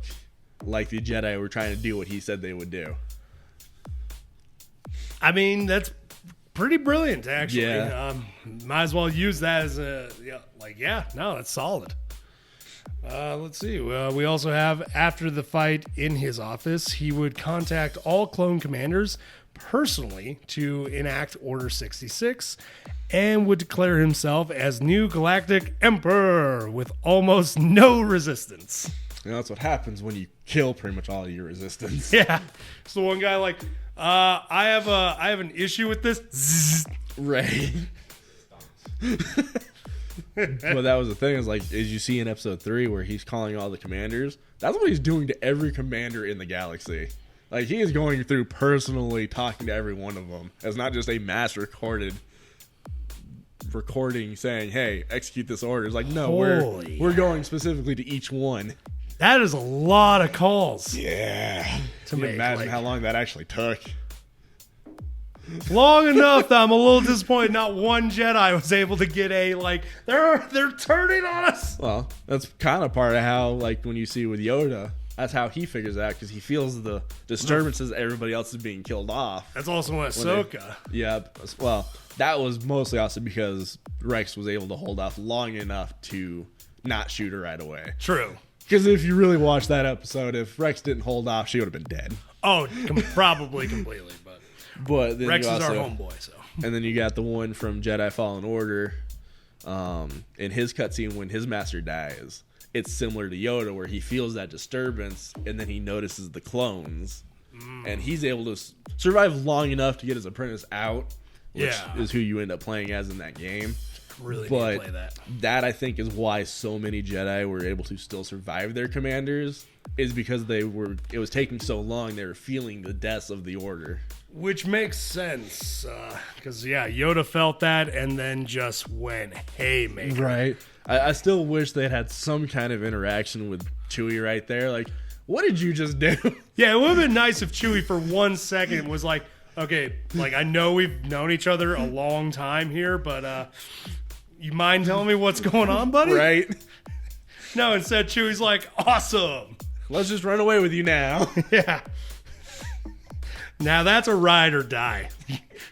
like the Jedi were trying to do what he said they would do. I mean, that's pretty brilliant, actually. Yeah. Might as well use that as that's solid. Let's see. We also have, after the fight in his office, he would contact all clone commanders personally to enact Order 66 and would declare himself as new Galactic Emperor with almost no resistance. You know, that's what happens when you kill pretty much all of your resistance. Yeah. So one guy like, I have an issue with this. Zzz. Right. But that was the thing, is like, as you see in episode 3 where he's calling all the commanders, that's what he's doing to every commander in the galaxy. Like, he is going through personally talking to every one of them. It's not just a mass recording saying, hey, execute this order. It's like, no, we're going specifically to each one. That is a lot of calls. Yeah. To Can you make, imagine how long that actually took? Long enough that I'm a little disappointed not one Jedi was able to get they're turning on us. Well, that's kind of part of how, like, when you see with Yoda, that's how he figures out, because he feels the disturbances everybody else is being killed off. That's also when Ahsoka. Well, that was mostly also because Rex was able to hold off long enough to not shoot her right away. True. Because if you really watch that episode, if Rex didn't hold off, she would have been dead. Oh, probably completely, but then Rex is our homeboy, so. And then you got the one from Jedi Fallen Order, in his cutscene when his master dies. It's similar to Yoda, where he feels that disturbance, and then he notices the clones, and he's able to survive long enough to get his apprentice out, which is who you end up playing as in that game. Really need to play that. That, I think, is why so many Jedi were able to still survive their commanders, is because it was taking so long, they were feeling the deaths of the Order. Which makes sense, because, Yoda felt that and then just went haymaker. Right. I still wish they'd had some kind of interaction with Chewie right there. Like, what did you just do? Yeah, it would have been nice if Chewie for 1 second was like, okay, like, I know we've known each other a long time here, but you mind telling me what's going on, buddy? Right. No, instead Chewie's like, awesome. Let's just run away with you now. Yeah. Now that's a ride or die.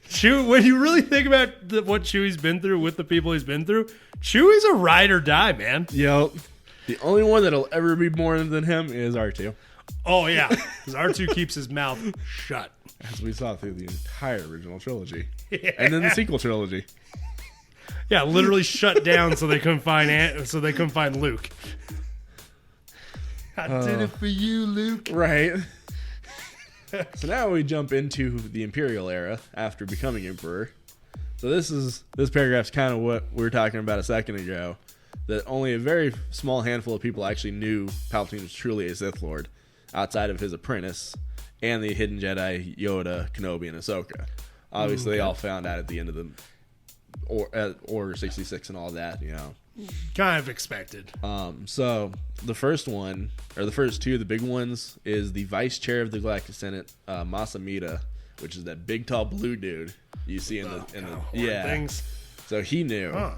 Chewie, when you really think about what Chewie's been through with the people he's been through, Chewie's a ride or die, man. Yep. The only one that'll ever be more than him is R2. Oh, yeah. Because R2 keeps his mouth shut. As we saw through the entire original trilogy. Yeah. And then the sequel trilogy. Yeah, literally shut down so they couldn't find Luke. I did it for you, Luke. Right. So now we jump into the Imperial Era after becoming Emperor. So this paragraph's kind of what we were talking about a second ago, that only a very small handful of people actually knew Palpatine was truly a Sith Lord, outside of his apprentice and the hidden Jedi Yoda, Kenobi, and Ahsoka. Obviously, they all found out at the end of the Order 66 and all that, you know. Kind of expected. So the first one, or the first two, the big ones, is the Vice Chair of the Galactic Senate, Masamita, which is that big, tall blue dude you see in the things. So he knew. Huh.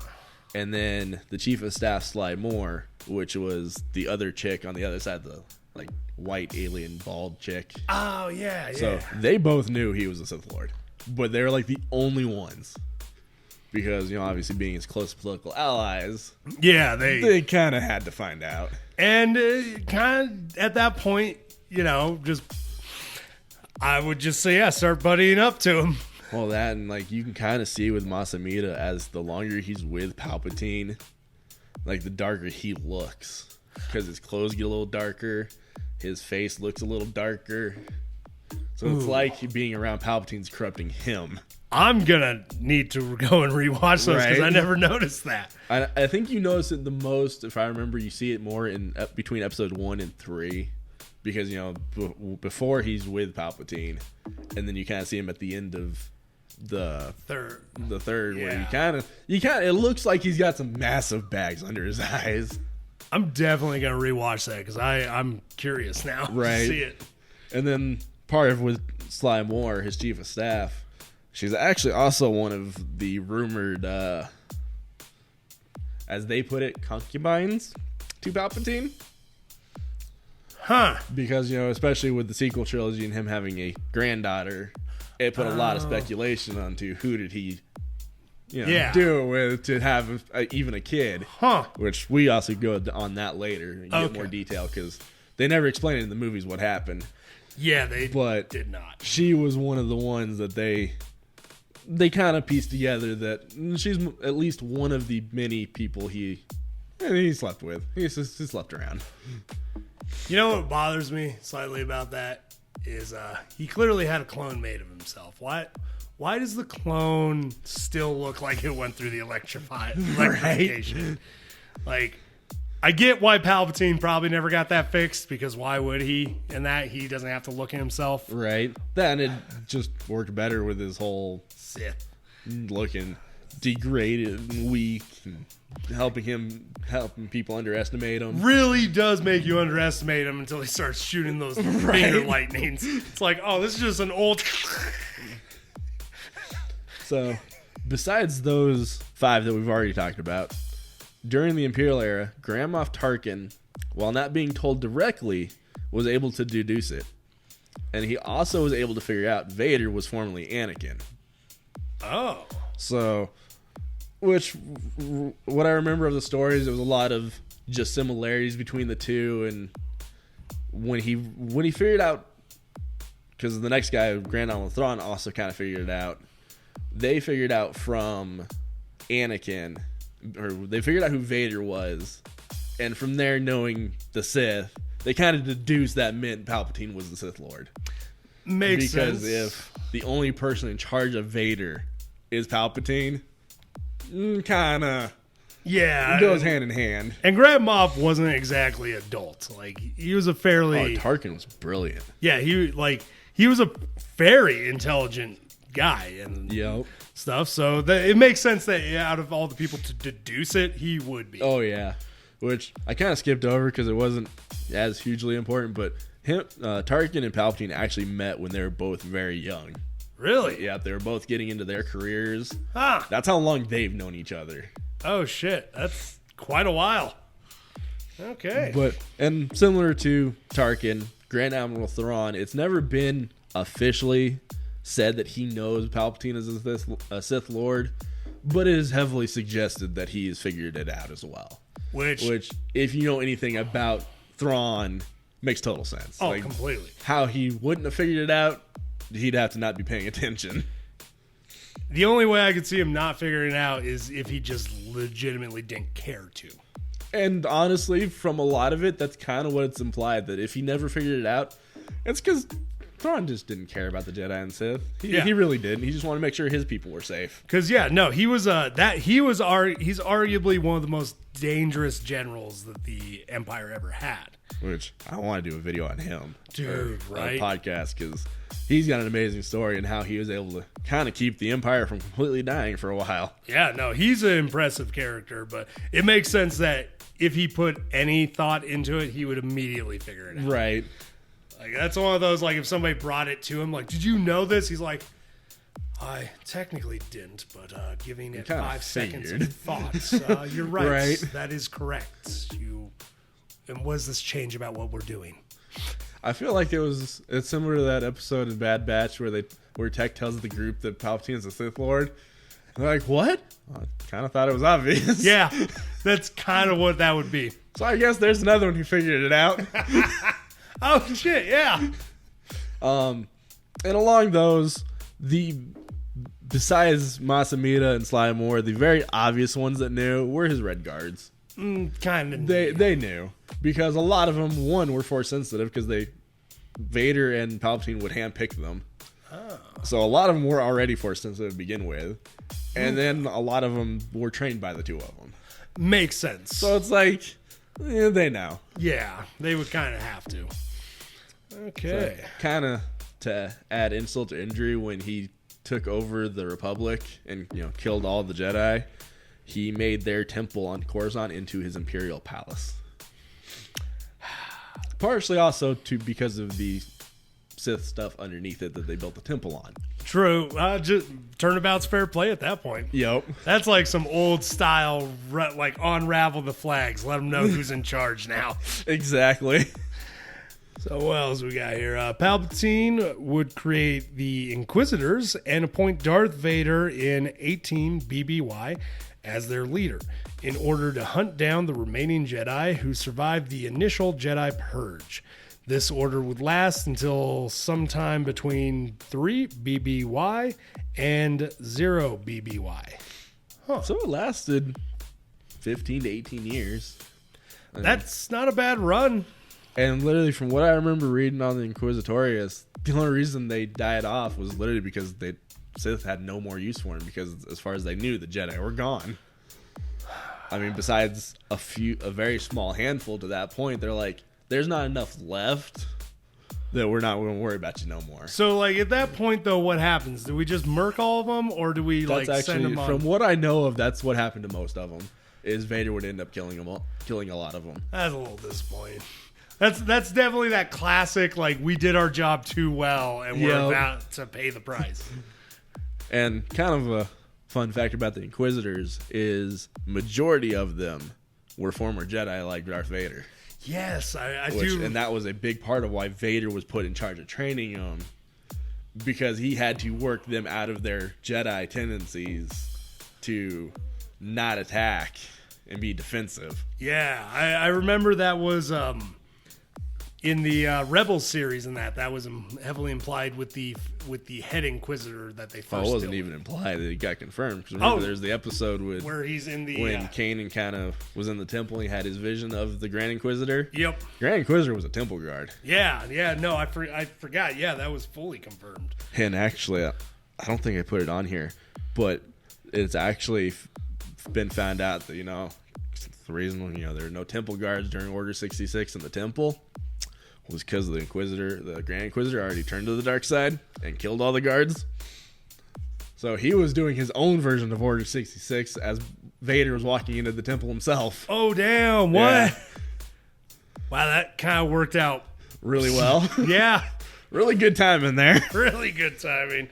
And then the Chief of Staff, Sly Moore, which was the other chick on the other side, the like white alien bald chick. Oh yeah. So they both knew he was a Sith Lord, but they were like the only ones. Because, you know, obviously being his close political allies, they kind of had to find out. And kind of at that point, you know, I would just say, start buddying up to him. Well, that, and like you can kind of see with Masamita, as the longer he's with Palpatine, like the darker he looks. because his clothes get a little darker, his face looks a little darker. So it's like being around Palpatine's corrupting him. I'm gonna need to go and rewatch those because I never noticed that. I think you notice it the most, if I remember. You see it more in between episode 1 and 3, because before he's with Palpatine, and then you kind of see him at the end of the third, where you kind of it looks like he's got some massive bags under his eyes. I'm definitely gonna rewatch that because I'm curious now to see it. And then part of with Sly Moore, his chief of staff, she's actually also one of the rumored, as they put it, concubines to Palpatine. Huh. Because, especially with the sequel trilogy and him having a granddaughter, it put a lot of speculation onto who did he do it with to have even a kid. Huh. Which we also go on that later and get more detail, because they never explain it in the movies what happened. Yeah, they did not. She was one of the ones that they kind of pieced together that she's at least one of the many people he slept with. He slept around. You know what bothers me slightly about that is he clearly had a clone made of himself. Why does the clone still look like it went through the electrification? Like, I get why Palpatine probably never got that fixed, because why would he? And that he doesn't have to look at himself. Right. Then it just worked better with his whole Sith looking degraded and weak, and helping people underestimate him. Really does make you underestimate him until he starts shooting those finger lightnings. It's like, oh, this is just an old. So, besides those 5 that we've already talked about, during the Imperial Era, Grand Moff Tarkin, while not being told directly, was able to deduce it. And he also was able to figure out Vader was formerly Anakin. Oh. So, what I remember of the stories, there was a lot of just similarities between the two. And when he figured out, because the next guy, Grand Admiral Thrawn, also kind of figured it out. They figured out from Anakin, or they figured out who Vader was, and from there, knowing the Sith, they kind of deduced that meant Palpatine was the Sith Lord. Makes sense. Because if the only person in charge of Vader is Palpatine, kind of goes hand in hand. And Grand Moff wasn't exactly adult. Like, he was a fairly... Tarkin was brilliant. Yeah, he was a very intelligent guy and stuff. So it makes sense that out of all the people to deduce it, he would be. Oh, yeah. Which I kind of skipped over because it wasn't as hugely important, but Tarkin and Palpatine actually met when they were both very young. Really? Yeah, they were both getting into their careers. Ah. That's how long they've known each other. Oh, shit. That's quite a while. Okay. And similar to Tarkin, Grand Admiral Thrawn, it's never been officially said that he knows Palpatine is a Sith Lord, but it is heavily suggested that he has figured it out as well. Which, if you know anything about Thrawn, makes total sense. Oh, completely. How he wouldn't have figured it out, he'd have to not be paying attention. The only way I could see him not figuring it out is if he just legitimately didn't care to. And honestly, from a lot of it, that's kind of what it's implied, that if he never figured it out, it's because Thrawn just didn't care about the Jedi and Sith. He really didn't. He just wanted to make sure his people were safe. Because he's arguably one of the most dangerous generals that the Empire ever had. Which I want to do a video on him, dude, right? A podcast, because he's got an amazing story and how he was able to kind of keep the Empire from completely dying for a while. Yeah, no, he's an impressive character, but it makes sense that if he put any thought into it, he would immediately figure it out. Right. Like, that's one of those, like, if somebody brought it to him, like, did you know this? He's like, I technically didn't, but giving it 5 seconds of thought. You're right. Right. That is correct. And what does this change about what we're doing? I feel like it's similar to that episode in Bad Batch where Tech tells the group that Palpatine is the Sith Lord. And they're like, what? I kind of thought it was obvious. Yeah, that's kind of what that would be. So I guess there's another one who figured it out. Oh, shit, yeah. And along those, besides Masamita and Sly Moore, the very obvious ones that knew were his Red Guards. Kind of. They knew, because a lot of them, one, were force sensitive because Vader and Palpatine would handpick them. Oh. So a lot of them were already force sensitive to begin with, and then a lot of them were trained by the two of them. Makes sense. So it's like, they know. Yeah, they would kind of have to. Okay. So, kind of to add insult to injury, when he took over the Republic and killed all the Jedi, he made their temple on Coruscant into his Imperial Palace. Partially also because of the Sith stuff underneath it that they built the temple on. True. Just turnabout's fair play at that point. Yep. That's like some old style, like unravel the flags. Let them know who's in charge now. Exactly. So what else we got here? Palpatine would create the Inquisitors and appoint Darth Vader in 18 BBY as their leader in order to hunt down the remaining Jedi who survived the initial Jedi Purge. This order would last until sometime between 3 BBY and 0 BBY. Huh. So it lasted 15 to 18 years. That's not a bad run. And literally, from what I remember reading on the Inquisitorius, the only reason they died off was literally because Sith had no more use for him, because as far as they knew, the Jedi were gone. I mean, besides a very small handful to that point, they're like, there's not enough left that we're not going to worry about you no more. So, like, at that point, though, what happens? Do we just murk all of them, or do we, send them on? From what I know of, that's what happened to most of them, is Vader would end up killing a lot of them. That's a little disappointing. That's definitely that classic, like, we did our job too well, and we're about to pay the price. And kind of a fun fact about the Inquisitors is majority of them were former Jedi like Darth Vader. Yes, I do. And that was a big part of why Vader was put in charge of training them, because he had to work them out of their Jedi tendencies to not attack and be defensive. Yeah, I remember that was in the Rebels series, and that was heavily implied with the head Inquisitor that they first. It wasn't even implied; it got confirmed. Because remember, there's the episode where he's in the when Kanan kind of was in the temple. He had his vision of the Grand Inquisitor. Yep, Grand Inquisitor was a temple guard. Yeah. No, I forgot. Yeah, that was fully confirmed. And actually, I don't think I put it on here, but it's actually been found out that the reason there are no temple guards during Order 66 in the temple was because the Grand Inquisitor already turned to the dark side and killed all the guards. So he was doing his own version of Order 66 as Vader was walking into the temple himself. Oh, damn. What? Yeah. Wow, that kind of worked out really well. Yeah. Really good timing there. Really good timing.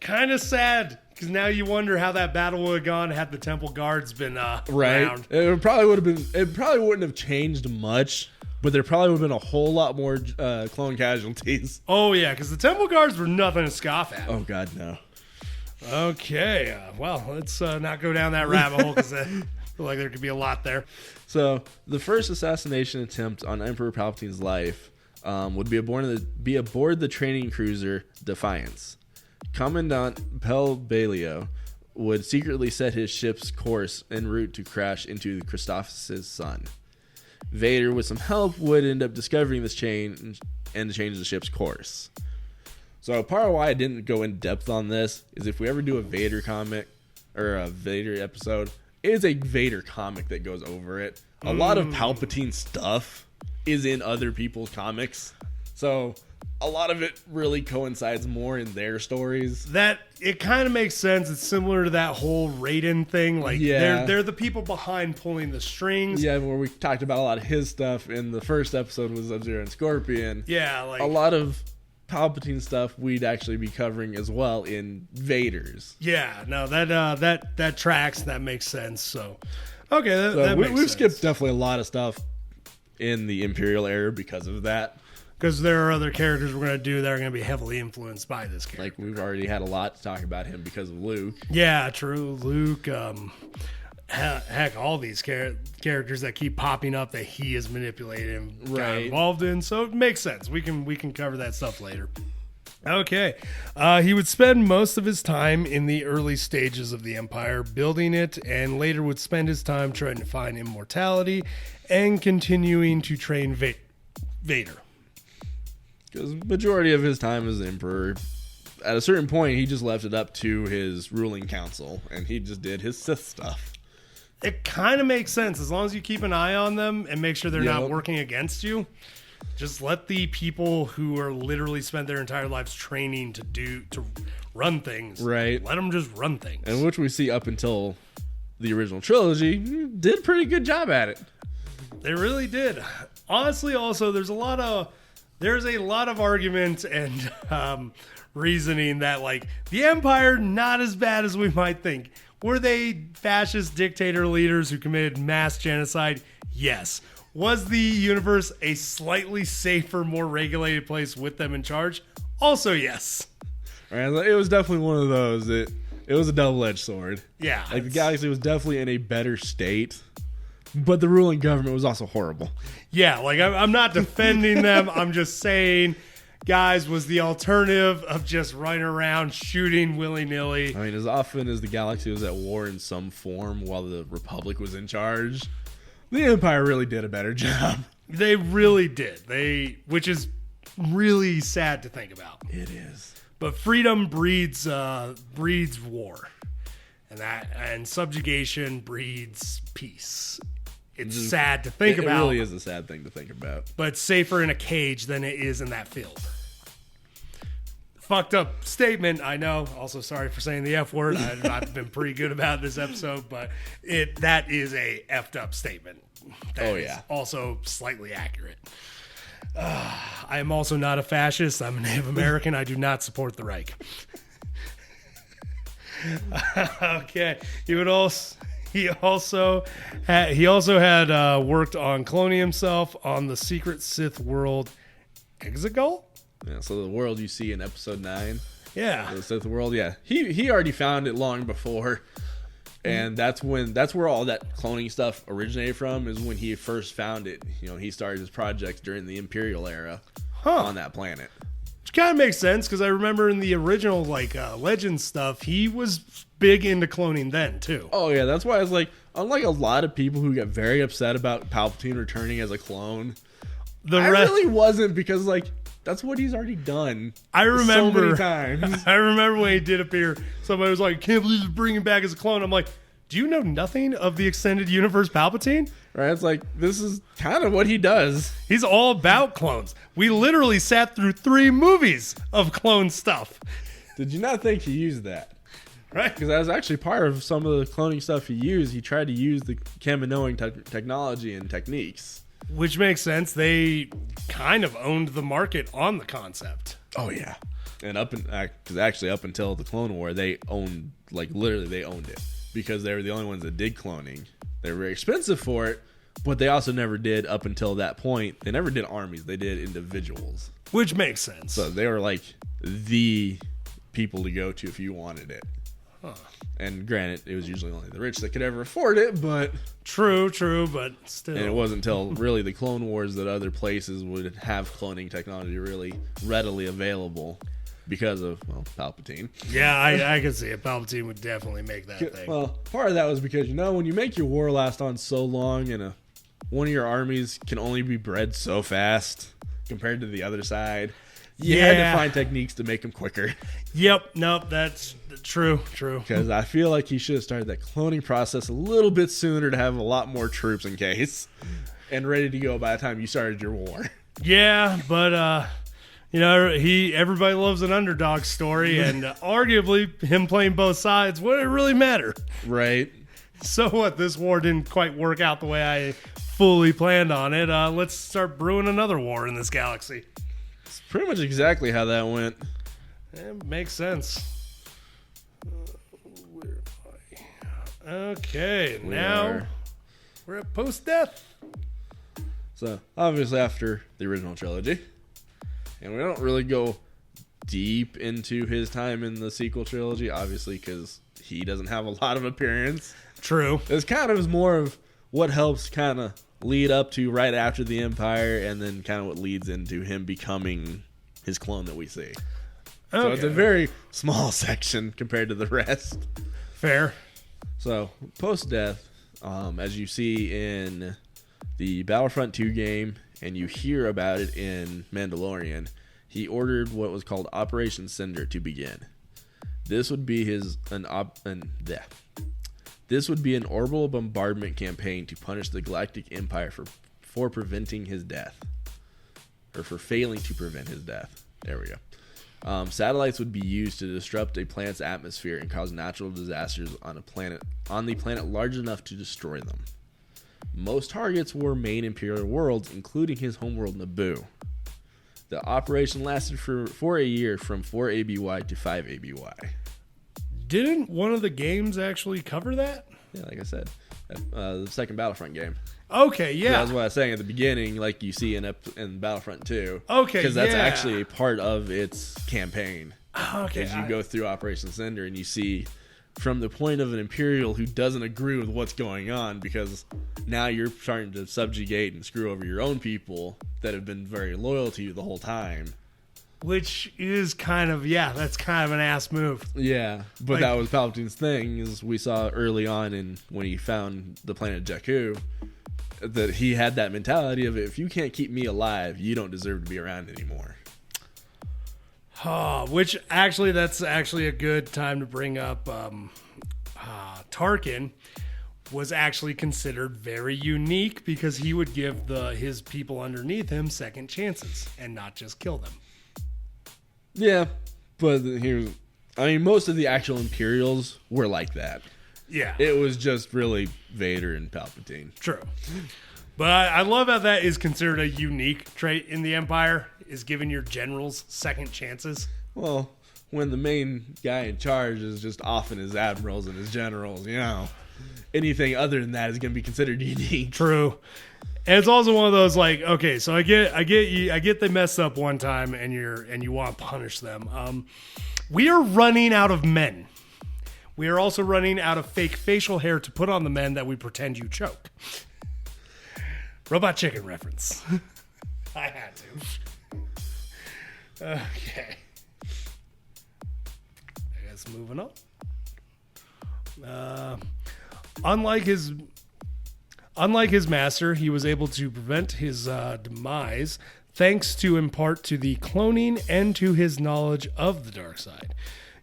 Kind of sad, because now you wonder how that battle would have gone had the temple guards been around. It probably wouldn't have changed much. But there probably would have been a whole lot more clone casualties. Oh, yeah, because the temple guards were nothing to scoff at. Oh, God, no. Okay, well, let's not go down that rabbit hole, because I feel like there could be a lot there. So, the first assassination attempt on Emperor Palpatine's life would be aboard the training cruiser Defiance. Commandant Pel Bailio would secretly set his ship's course en route to crash into Christophsis' sun. Vader, with some help, would end up discovering this change and change the ship's course. So part of why I didn't go in depth on this is if we ever do a Vader comic or a Vader episode, it is a Vader comic that goes over it. A lot of Palpatine stuff is in other people's comics. So a lot of it really coincides more in their stories. That it kind of makes sense. It's similar to that whole Raiden thing. Like they're the people behind pulling the strings. Yeah, where we talked about a lot of his stuff in the first episode with Sub-Zero and Scorpion. Yeah, like a lot of Palpatine stuff we'd actually be covering as well in Vader's. Yeah, no, that tracks. That makes sense. So okay, that makes sense. We've skipped definitely a lot of stuff in the Imperial Era because of that. Because there are other characters we're going to do that are going to be heavily influenced by this character. Like, we've already had a lot to talk about him because of Luke. Yeah, true. Luke, heck, all these characters that keep popping up that he is manipulated and got involved in. So it makes sense. We can cover that stuff later. Okay. He would spend most of his time in the early stages of the Empire building it, and later would spend his time trying to find immortality and continuing to train Vader. Because majority of his time as Emperor, at a certain point, he just left it up to his ruling council, and he just did his Sith stuff. It kind of makes sense as long as you keep an eye on them and make sure they're not working against you. Just let the people who are literally spent their entire lives training to run things. Right. Let them just run things. And which we see up until the original trilogy did a pretty good job at it. They really did. Honestly, also there's a lot of argument and reasoning that like the Empire not as bad as we might think. Were they fascist dictator leaders who committed mass genocide? Yes. Was the universe a slightly safer, more regulated place with them in charge? Also, yes. Right, it was definitely one of those. It was a double-edged sword. Yeah. Like the galaxy was definitely in a better state, but the ruling government was also horrible. Yeah, like I'm not defending them. I'm just saying, guys, was the alternative of just running around shooting willy-nilly. I mean, as often as the galaxy was at war in some form while the Republic was in charge, the Empire really did a better job. They really did. Which is really sad to think about. It is. But freedom breeds war, and subjugation breeds peace. It's sad to think about. It really is a sad thing to think about. But it's safer in a cage than it is in that field. Fucked up statement, I know. Also, sorry for saying the F word. I've been pretty good about this episode, but that is a effed up statement. That is also slightly accurate. I am also not a fascist. I'm a Native American. I do not support the Reich. Okay. He also had worked on cloning himself on the secret Sith world Exegol. Yeah, so the world you see in episode 9. Yeah. The Sith world, yeah. He already found it long before. And that's where all that cloning stuff originated from, is when he first found it. You know, he started his project during the Imperial Era on that planet. Which kind of makes sense, because I remember in the original Legends stuff, he was big into cloning then too. Oh yeah, that's why I was like, unlike a lot of people who get very upset about Palpatine returning as a clone, I really wasn't, because like that's what he's already done. I remember so many times. I remember when he did appear, somebody was like, "Can't believe you bring him back as a clone." I'm like, do you know nothing of the extended universe Palpatine? Right? It's like, this is kind of what he does. He's all about clones. We literally sat through 3 movies of clone stuff. Did you not think he used that? Right? Because that was actually part of some of the cloning stuff he used. He tried to use the Kaminoan technology and techniques. Which makes sense. They kind of owned the market on the concept. Oh, yeah. And up until the Clone War, they owned, literally they owned it. Because they were the only ones that did cloning. They were very expensive for it, but they also never did, up until that point, they never did armies. They did individuals. Which makes sense. So they were like the people to go to if you wanted it. Huh. And granted, it was usually only the rich that could ever afford it, but... True, but still. And it wasn't until really the Clone Wars that other places would have cloning technology really readily available because of, Palpatine. Yeah, I can see it. Palpatine would definitely make that thing. Well, part of that was because, when you make your war last on so long and one of your armies can only be bred so fast compared to the other side, you had to find techniques to make them quicker. Yep, nope, that's true. Because I feel like he should have started that cloning process a little bit sooner to have a lot more troops in case and ready to go by the time you started your war. Yeah, but everybody loves an underdog story, and arguably him playing both sides wouldn't really matter. Right. So what? This war didn't quite work out the way I fully planned on it. Let's start brewing another war in this galaxy. It's pretty much exactly how that went. It makes sense. Where am I? Okay, now we're at post-death. So, obviously after the original trilogy, and we don't really go deep into his time in the sequel trilogy, obviously, because he doesn't have a lot of appearance. True. It's kind of more of what helps kind of lead up to right after the Empire, and then kind of what leads into him becoming his clone that we see. So it's a very small section compared to the rest. Fair. So post-death, as you see in the Battlefront 2 game, and you hear about it in Mandalorian, he ordered what was called Operation Cinder to begin. This would be This would be an orbital bombardment campaign to punish the Galactic Empire for preventing his death. Or for failing to prevent his death. There we go. Satellites would be used to disrupt a planet's atmosphere and cause natural disasters on the planet large enough to destroy them. Most targets were main Imperial worlds, including his homeworld Naboo. The operation lasted for a year, from 4 ABY to 5 ABY. Didn't one of the games actually cover that? Yeah, like I said, the second Battlefront game. Okay, yeah. That's what I was saying at the beginning, like you see in Battlefront 2. Okay, because that's actually a part of its campaign. Okay, as you go through Operation Cinder and you see from the point of an Imperial who doesn't agree with what's going on, because now you're starting to subjugate and screw over your own people that have been very loyal to you the whole time. Which is kind of, that's kind of an ass move. Yeah, but that was Palpatine's thing, as we saw early on when he found the planet Jakku, that he had that mentality of, if you can't keep me alive, you don't deserve to be around anymore. Which actually, that's actually a good time to bring up Tarkin was actually considered very unique because he would give his people underneath him second chances and not just kill them. Yeah, but most of the actual Imperials were like that. Yeah. It was just really Vader and Palpatine. True. But I love how that is considered a unique trait in the Empire, is giving your generals second chances. Well, when the main guy in charge is just offing his admirals and his generals, anything other than that is going to be considered unique. True. And it's also one of those, like, okay, so I get they messed up one time and you want to punish them. We are running out of men. We are also running out of fake facial hair to put on the men that we pretend you choke. Robot Chicken reference. I had to. Okay. I guess moving on. Unlike his master, he was able to prevent his demise thanks to, in part, to the cloning and to his knowledge of the dark side.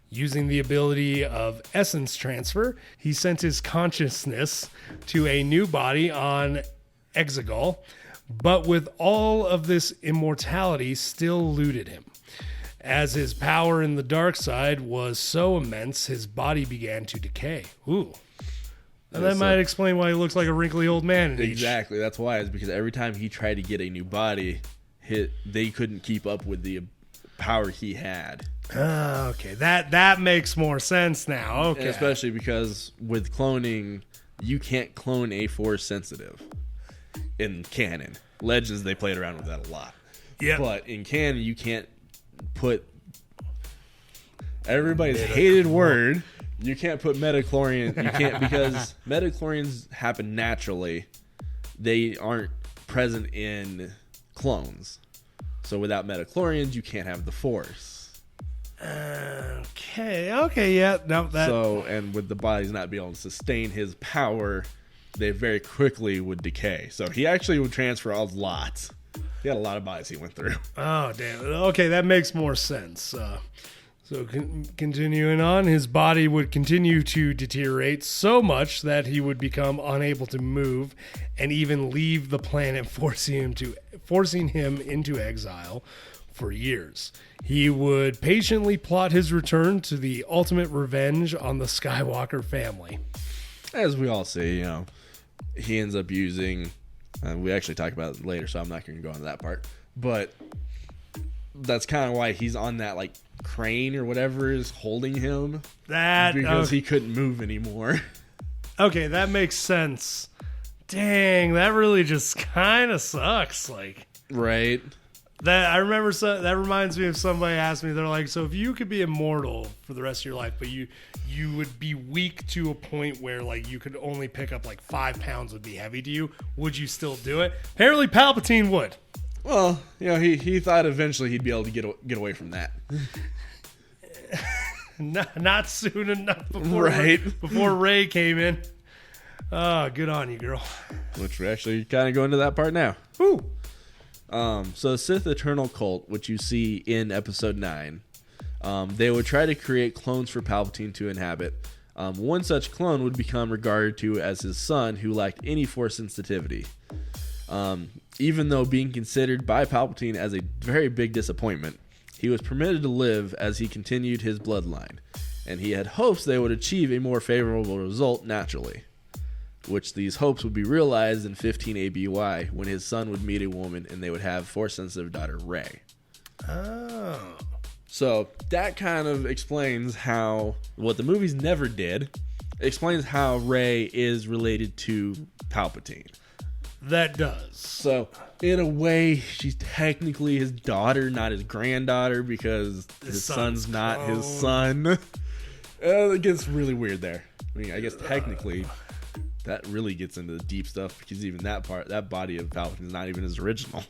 Using the ability of essence transfer, he sent his consciousness to a new body on Exegol, but with all of this immortality still eluded him. As his power in the dark side was so immense, his body began to decay. Ooh. And that might explain why he looks like a wrinkly old man. Exactly. That's why. It's because every time he tried to get a new body, they couldn't keep up with the power he had. Okay. That makes more sense now. Okay. And especially because with cloning, you can't clone a Force sensitive in canon. Legends, they played around with that a lot. Yeah. But in canon, you can't put everybody's hated word. You can't put metachlorian. You can't, because metachlorians happen naturally. They aren't present in clones. So without metachlorians, you can't have the Force. Okay, yeah. No, that. So, and with the bodies not being able to sustain his power, they very quickly would decay. So he actually would transfer a lot. He had a lot of bodies he went through. Oh, damn. Okay, that makes more sense. So continuing on, his body would continue to deteriorate so much that he would become unable to move and even leave the planet, forcing him into exile for years. He would patiently plot his return to the ultimate revenge on the Skywalker family. As we all see, he ends up using, we actually talk about it later, so I'm not going to go into that part, but that's kind of why he's on that crane or whatever is holding him, because he couldn't move anymore. Okay, that makes sense. Dang, that really just kind of sucks. Right. That I remember. That reminds me of somebody asked me. They're like, so if you could be immortal for the rest of your life, but you would be weak to a point where you could only pick up 5 pounds would be heavy to you, would you still do it? Apparently, Palpatine would. Well, he thought eventually he'd be able to get away from that. Not soon enough before Rey came in. Oh, good on you, girl. Which we actually kind of go into that part now. Woo. So the Sith Eternal cult, which you see in Episode 9, they would try to create clones for Palpatine to inhabit. One such clone would become regarded to as his son, who lacked any Force sensitivity. Even though being considered by Palpatine as a very big disappointment, he was permitted to live as he continued his bloodline, and he had hopes they would achieve a more favorable result naturally, which these hopes would be realized in 15 ABY when his son would meet a woman and they would have Force-sensitive daughter Rey. Oh. So that kind of explains how, what the movies never did, explains how Rey is related to Palpatine. That does. So, in a way, she's technically his daughter, not his granddaughter, because his son's not his son. It gets really weird there. I mean, I guess technically, that really gets into the deep stuff, because even that body of Palpatine is not even his original.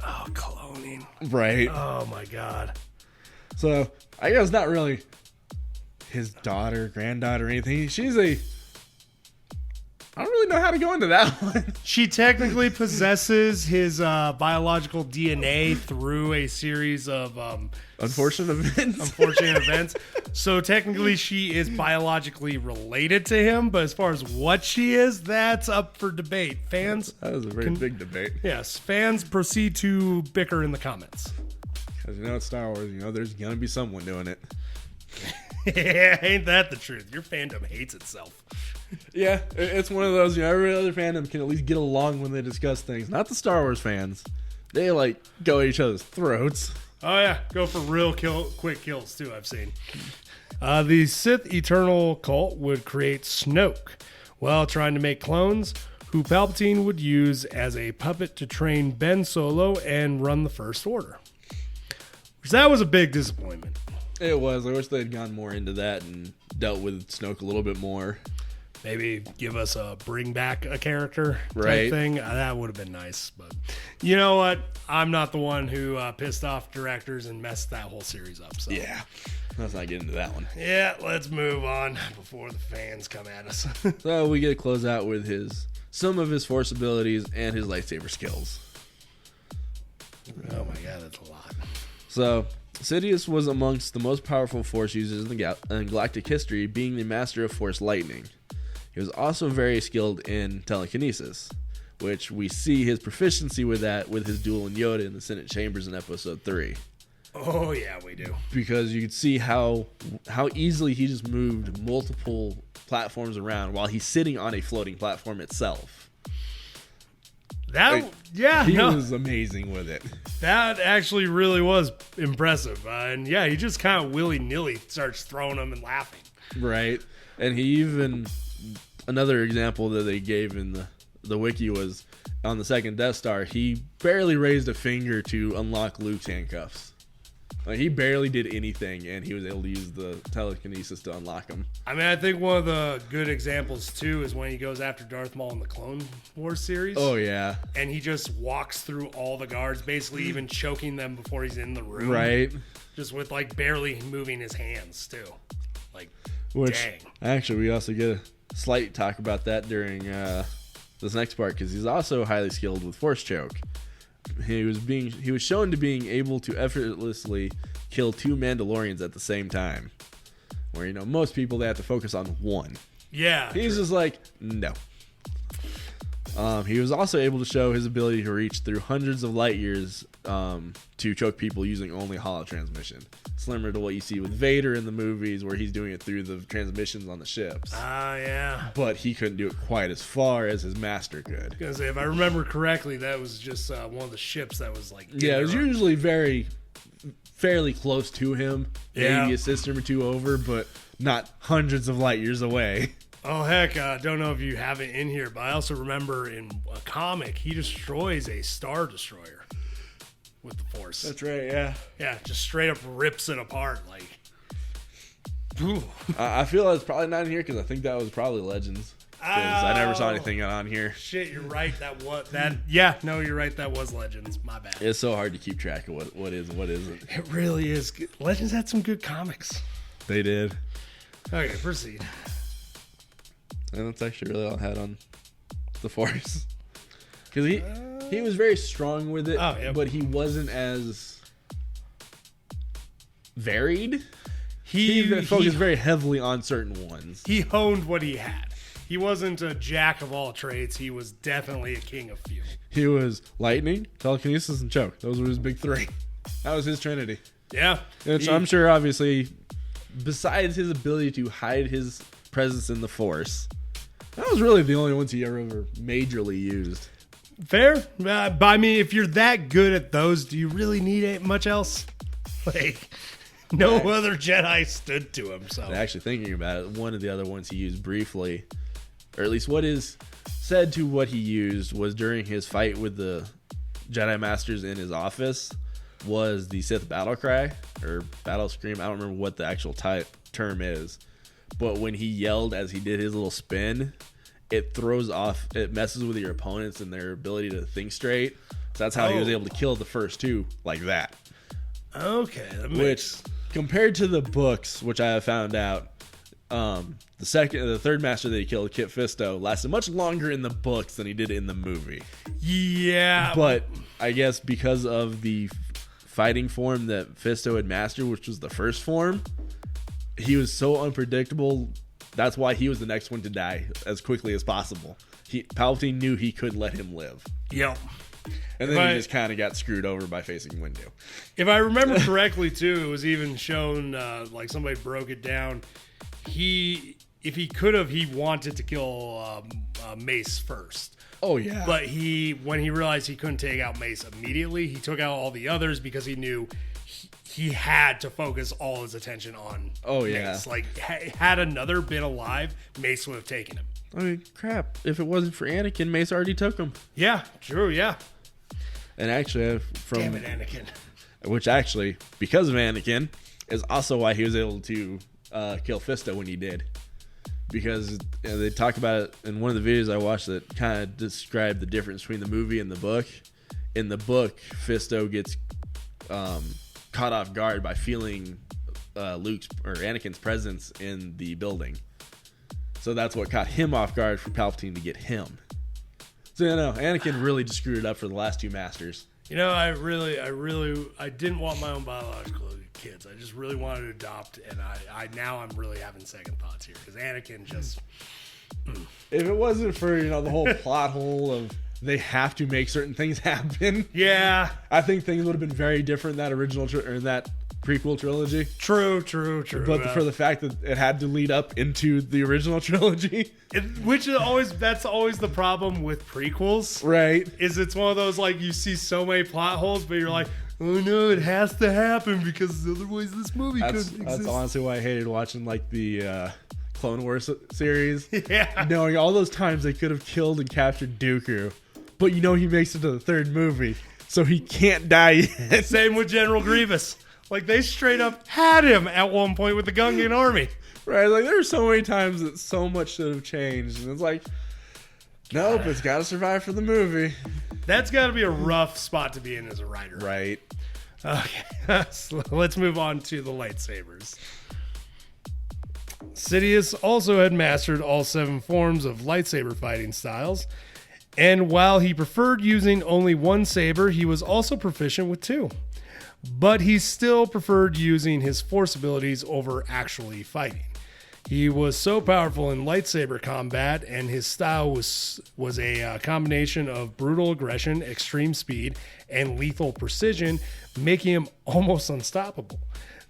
Oh, cloning. Right. Oh, my God. So, I guess not really his daughter, granddaughter, or anything. I don't really know how to go into that one. She technically possesses his biological DNA through a series of unfortunate events. So technically she is biologically related to him, but as far as what she is, that's up for debate. Fans, that was a very big debate. Yes, fans proceed to bicker in the comments. Because it's Star Wars, there's going to be someone doing it. Yeah, ain't that the truth? Your fandom hates itself. Yeah, it's one of those, every other fandom can at least get along when they discuss things. Not the Star Wars fans. They, go at each other's throats. Oh, yeah. Go for real quick kills, too, I've seen. The Sith Eternal cult would create Snoke while trying to make clones who Palpatine would use as a puppet to train Ben Solo and run the First Order. Which that was a big disappointment. It was. I wish they had gone more into that and dealt with Snoke a little bit more. Maybe give us a bring back a character type thing. That would have been nice. But you know what? I'm not the one who pissed off directors and messed that whole series up. So yeah, let's not get into that one. Yeah, let's move on before the fans come at us. So we get to close out with some of his Force abilities and his lightsaber skills. Oh my God, that's a lot. So Sidious was amongst the most powerful Force users in galactic history, being the master of Force lightning. He was also very skilled in telekinesis, which we see his proficiency with that with his duel in Yoda in the Senate chambers in Episode 3. Oh, yeah, we do. Because you could see how easily he just moved multiple platforms around while he's sitting on a floating platform itself. He was amazing with it. That actually really was impressive. And yeah, he just kind of willy-nilly starts throwing them and laughing. Right. And he even... Another example that they gave in the wiki was on the second Death Star, he barely raised a finger to unlock Luke's handcuffs. He barely did anything, and he was able to use the telekinesis to unlock them. I mean, I think one of the good examples, too, is when he goes after Darth Maul in the Clone Wars series. Oh, yeah. And he just walks through all the guards, basically even choking them before he's in the room. Right. Just with, barely moving his hands, too. Dang. Actually, we also get a slight talk about that during this next part, because he's also highly skilled with Force Choke. He was shown to being able to effortlessly kill 2 Mandalorians at the same time. Where most people, they have to focus on one. Yeah. He's just no. He was also able to show his ability to reach through hundreds of light years to choke people using only holo transmission. Similar to what you see with Vader in the movies, where he's doing it through the transmissions on the ships. Yeah. But he couldn't do it quite as far as his master could. I was gonna say, if I remember correctly, that was just one of the ships that was Yeah, it was usually fairly close to him. Yeah. Maybe a system or two over, but not hundreds of light years away. Oh, heck, I don't know if you have it in here, but I also remember in a comic, he destroys a Star Destroyer with the Force. That's right, yeah. Yeah, just straight up rips it apart, I feel it's probably not in here, because I think that was probably Legends. Because I never saw anything on here. Shit, you're right. You're right. That was Legends. My bad. It's so hard to keep track of what is and what isn't. It really is. Legends had some good comics. They did. Okay, proceed. And that's actually really all I had on the Force. Because he was very strong with it, but he wasn't as varied. He focused very heavily on certain ones. He honed what he had. He wasn't a jack of all trades. He was definitely a king of few. He was lightning, telekinesis, and choke. Those were his big three. That was his trinity. Yeah. I'm sure, obviously, besides his ability to hide his presence in the Force, that was really the only ones he ever majorly used. Fair. But I mean, if you're that good at those, do you really need much else? Like, no other Jedi stood to him. So, actually thinking about it, one of the other ones he used briefly, or at least what is said to what he used, was during his fight with the Jedi Masters in his office, was the Sith Battle Cry, or Battle Scream. I don't remember what the actual term is. But when he yelled as he did his little spin, it messes with your opponents and their ability to think straight. So that's how he was able to kill the first two like that. Okay. Which, compared to the books, which I have found out, the third master that he killed, Kit Fisto, lasted much longer in the books than he did in the movie. Yeah. But I guess because of the fighting form that Fisto had mastered, which was the first form, he was so unpredictable. That's why he was the next one to die as quickly as possible. Palpatine knew he could let him live. Yep. And then he just kind of got screwed over by facing Windu. If I remember correctly, too, it was even shown, like somebody broke it down. If he could have, he wanted to kill Mace first. Oh, yeah. But when he realized he couldn't take out Mace immediately, he took out all the others because he knew he had to focus all his attention on Mace. Like, had another been alive, Mace would have taken him. I mean, crap. If it wasn't for Anakin, Mace already took him. Yeah, true, yeah. And actually, damn it, Anakin. Which actually, because of Anakin, is also why he was able to kill Fisto when he did. Because they talk about it in one of the videos I watched that kind of described the difference between the movie and the book. In the book, Fisto gets caught off guard by feeling Anakin's presence in the building. So that's what caught him off guard for Palpatine to get him. So, Anakin really just screwed it up for the last two masters. I didn't want my own biological kids. I just really wanted to adopt, and I'm really having second thoughts here because Anakin just. If it wasn't for the whole plot hole of they have to make certain things happen, yeah, I think things would have been very different in that that prequel trilogy. True. But for the fact that it had to lead up into the original trilogy, that's always the problem with prequels, right? Is it's one of those like you see so many plot holes, but you're like, oh no, it has to happen because otherwise this movie couldn't exist. That's honestly why I hated watching like the Clone Wars series. Yeah, knowing all those times they could have killed and captured Dooku, but he makes it to the third movie, so he can't die yet. Same with General Grievous. Like, they straight up had him at one point with the Gungan army. Right, like, there were so many times that so much should have changed. And it's like, nope, it's got to survive for the movie. That's got to be a rough spot to be in as a writer. Right. Okay, so let's move on to the lightsabers. Sidious also had mastered all 7 forms of lightsaber fighting styles. And while he preferred using only one saber, he was also proficient with 2. But he still preferred using his force abilities over actually fighting. He was so powerful in lightsaber combat, and his style was a combination of brutal aggression, extreme speed, and lethal precision, making him almost unstoppable.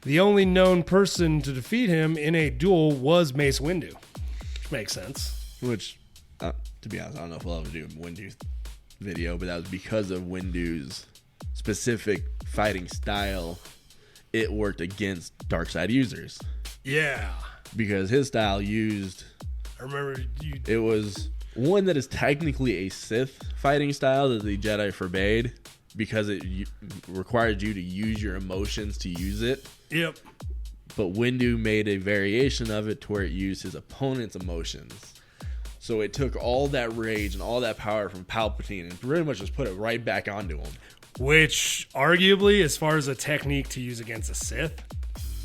The only known person to defeat him in a duel was Mace Windu. Which makes sense. Which, to be honest, I don't know if we'll ever do a Windu video, but that was because of Windu's specific fighting style. It worked against dark side users. Yeah, because his style it was one that is technically a Sith fighting style that the Jedi forbade because it required you to use your emotions to use it. Yep. But Windu made a variation of it to where it used his opponent's emotions. So it took all that rage and all that power from Palpatine and pretty much just put it right back onto him. Which, arguably, as far as a technique to use against a Sith,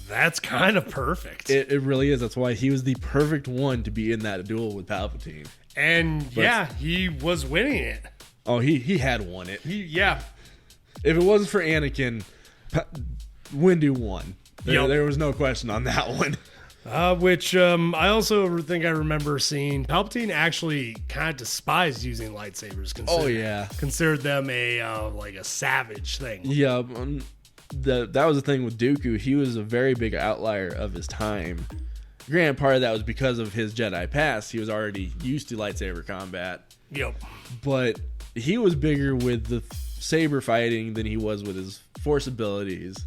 that's kind of perfect. It really is. That's why he was the perfect one to be in that duel with Palpatine. And, he was winning it. Oh, he had won it. Yeah. If it wasn't for Anakin, Windu won. There was no question on that one. Which I also think I remember seeing Palpatine actually kind of despised using lightsabers. Considered them a savage thing. Yeah, that was the thing with Dooku. He was a very big outlier of his time. Granted, part of that was because of his Jedi past. He was already used to lightsaber combat. Yep. But he was bigger with the saber fighting than he was with his Force abilities.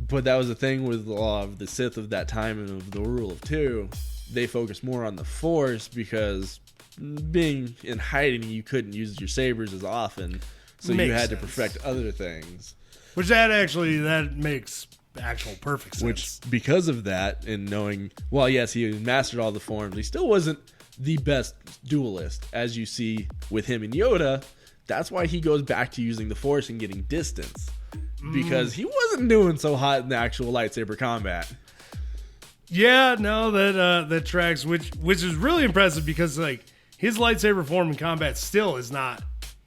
But that was the thing with a lot of the Sith of that time and of the Rule of Two. They focused more on the Force because being in hiding, you couldn't use your sabers as often. So you had to perfect other things. Which that makes actual perfect sense. Which, because of that, and knowing, well, yes, he mastered all the forms, he still wasn't the best duelist. As you see with him and Yoda, that's why he goes back to using the Force and getting distance. Because he wasn't doing so hot in the actual lightsaber combat. Yeah, no, that tracks, which is really impressive because his lightsaber form in combat still is not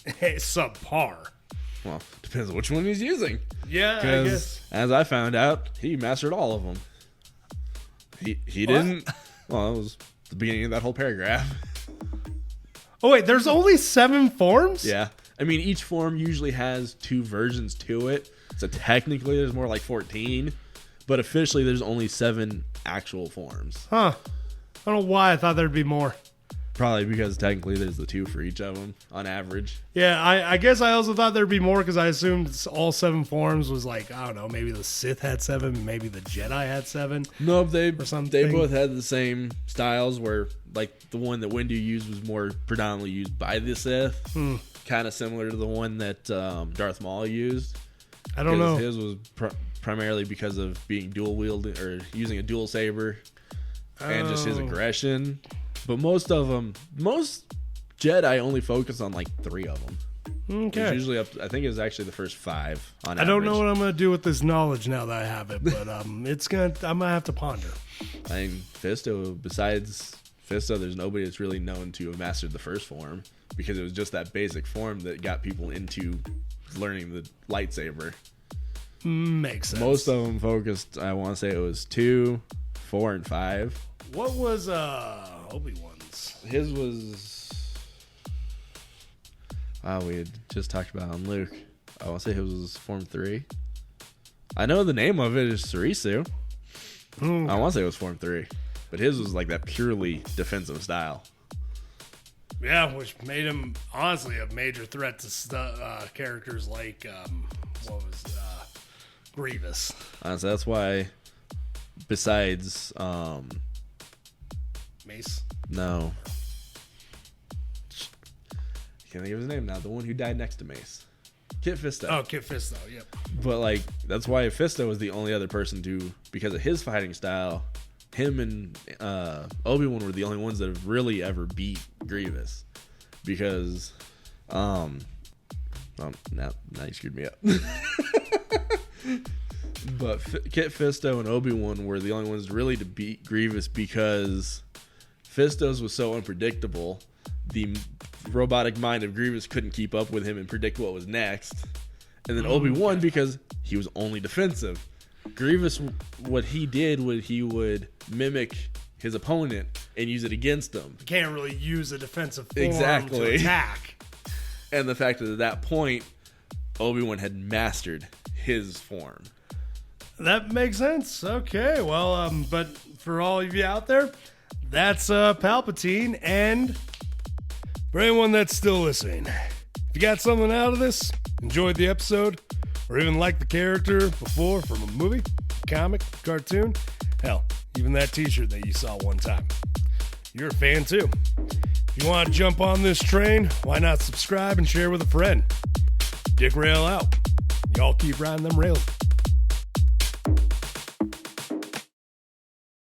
subpar. Well, depends on which one he's using. Yeah, I guess. As I found out, he mastered all of them. He didn't. Well, it was the beginning of that whole paragraph. Oh wait, there's only 7 forms? Yeah. I mean, each form usually has 2 versions to it. So technically there's more like 14. But officially there's only 7 actual forms. Huh. I don't know why I thought there'd be more. Probably because technically there's the 2 for each of them on average. Yeah, I guess I also thought there'd be more because I assumed all 7 forms was I don't know, maybe the Sith had 7, maybe the Jedi had 7. No, they both had the same styles where the one that Windu used was more predominantly used by the Sith. Kind of similar to the one that Darth Maul used. I don't know. His was primarily because of being dual wielding or using a dual saber and just his aggression. But most Jedi only focus on 3 of them. Okay. It's usually up. I think it was actually the first 5 on average. I don't know what I'm gonna do with this knowledge now that I have it, but I'm gonna have to ponder. I mean, besides Fisto, there's nobody that's really known to have mastered the first form because it was just that basic form that got people into learning the lightsaber. Makes sense. Most of them focused, I want to say it was 2, 4, and 5. What was Obi-Wan's? His was... we had just talked about on Luke. I want to say his was Form 3. I know the name of it is Sarisu. I want to say it was Form 3. But his was that purely defensive style. Yeah, which made him, honestly, a major threat to characters like, Grievous. So that's why, besides... Mace? No. I can't think of his name now. The one who died next to Mace. Kit Fisto. Oh, Kit Fisto, yep. But, that's why Fisto was the only other person to, because of his fighting style... Him and Obi-Wan were the only ones that have really ever beat Grievous, because now you screwed me up. But Kit Fisto and Obi-Wan were the only ones really to beat Grievous because Fisto's was so unpredictable. The robotic mind of Grievous couldn't keep up with him and predict what was next. And then Obi-Wan because he was only defensive. Grievous, what he did was he would mimic his opponent and use it against them. You can't really use a defensive form to attack. And the fact that at that point, Obi-Wan had mastered his form. That makes sense. Okay, well, but for all of you out there, that's Palpatine. And for anyone that's still listening, if you got something out of this, enjoyed the episode, or even liked the character before from a movie, comic, cartoon, hell, even that t-shirt that you saw one time, you're a fan too. If you want to jump on this train, why not subscribe and share with a friend? d-rael out. Y'all keep riding them rails.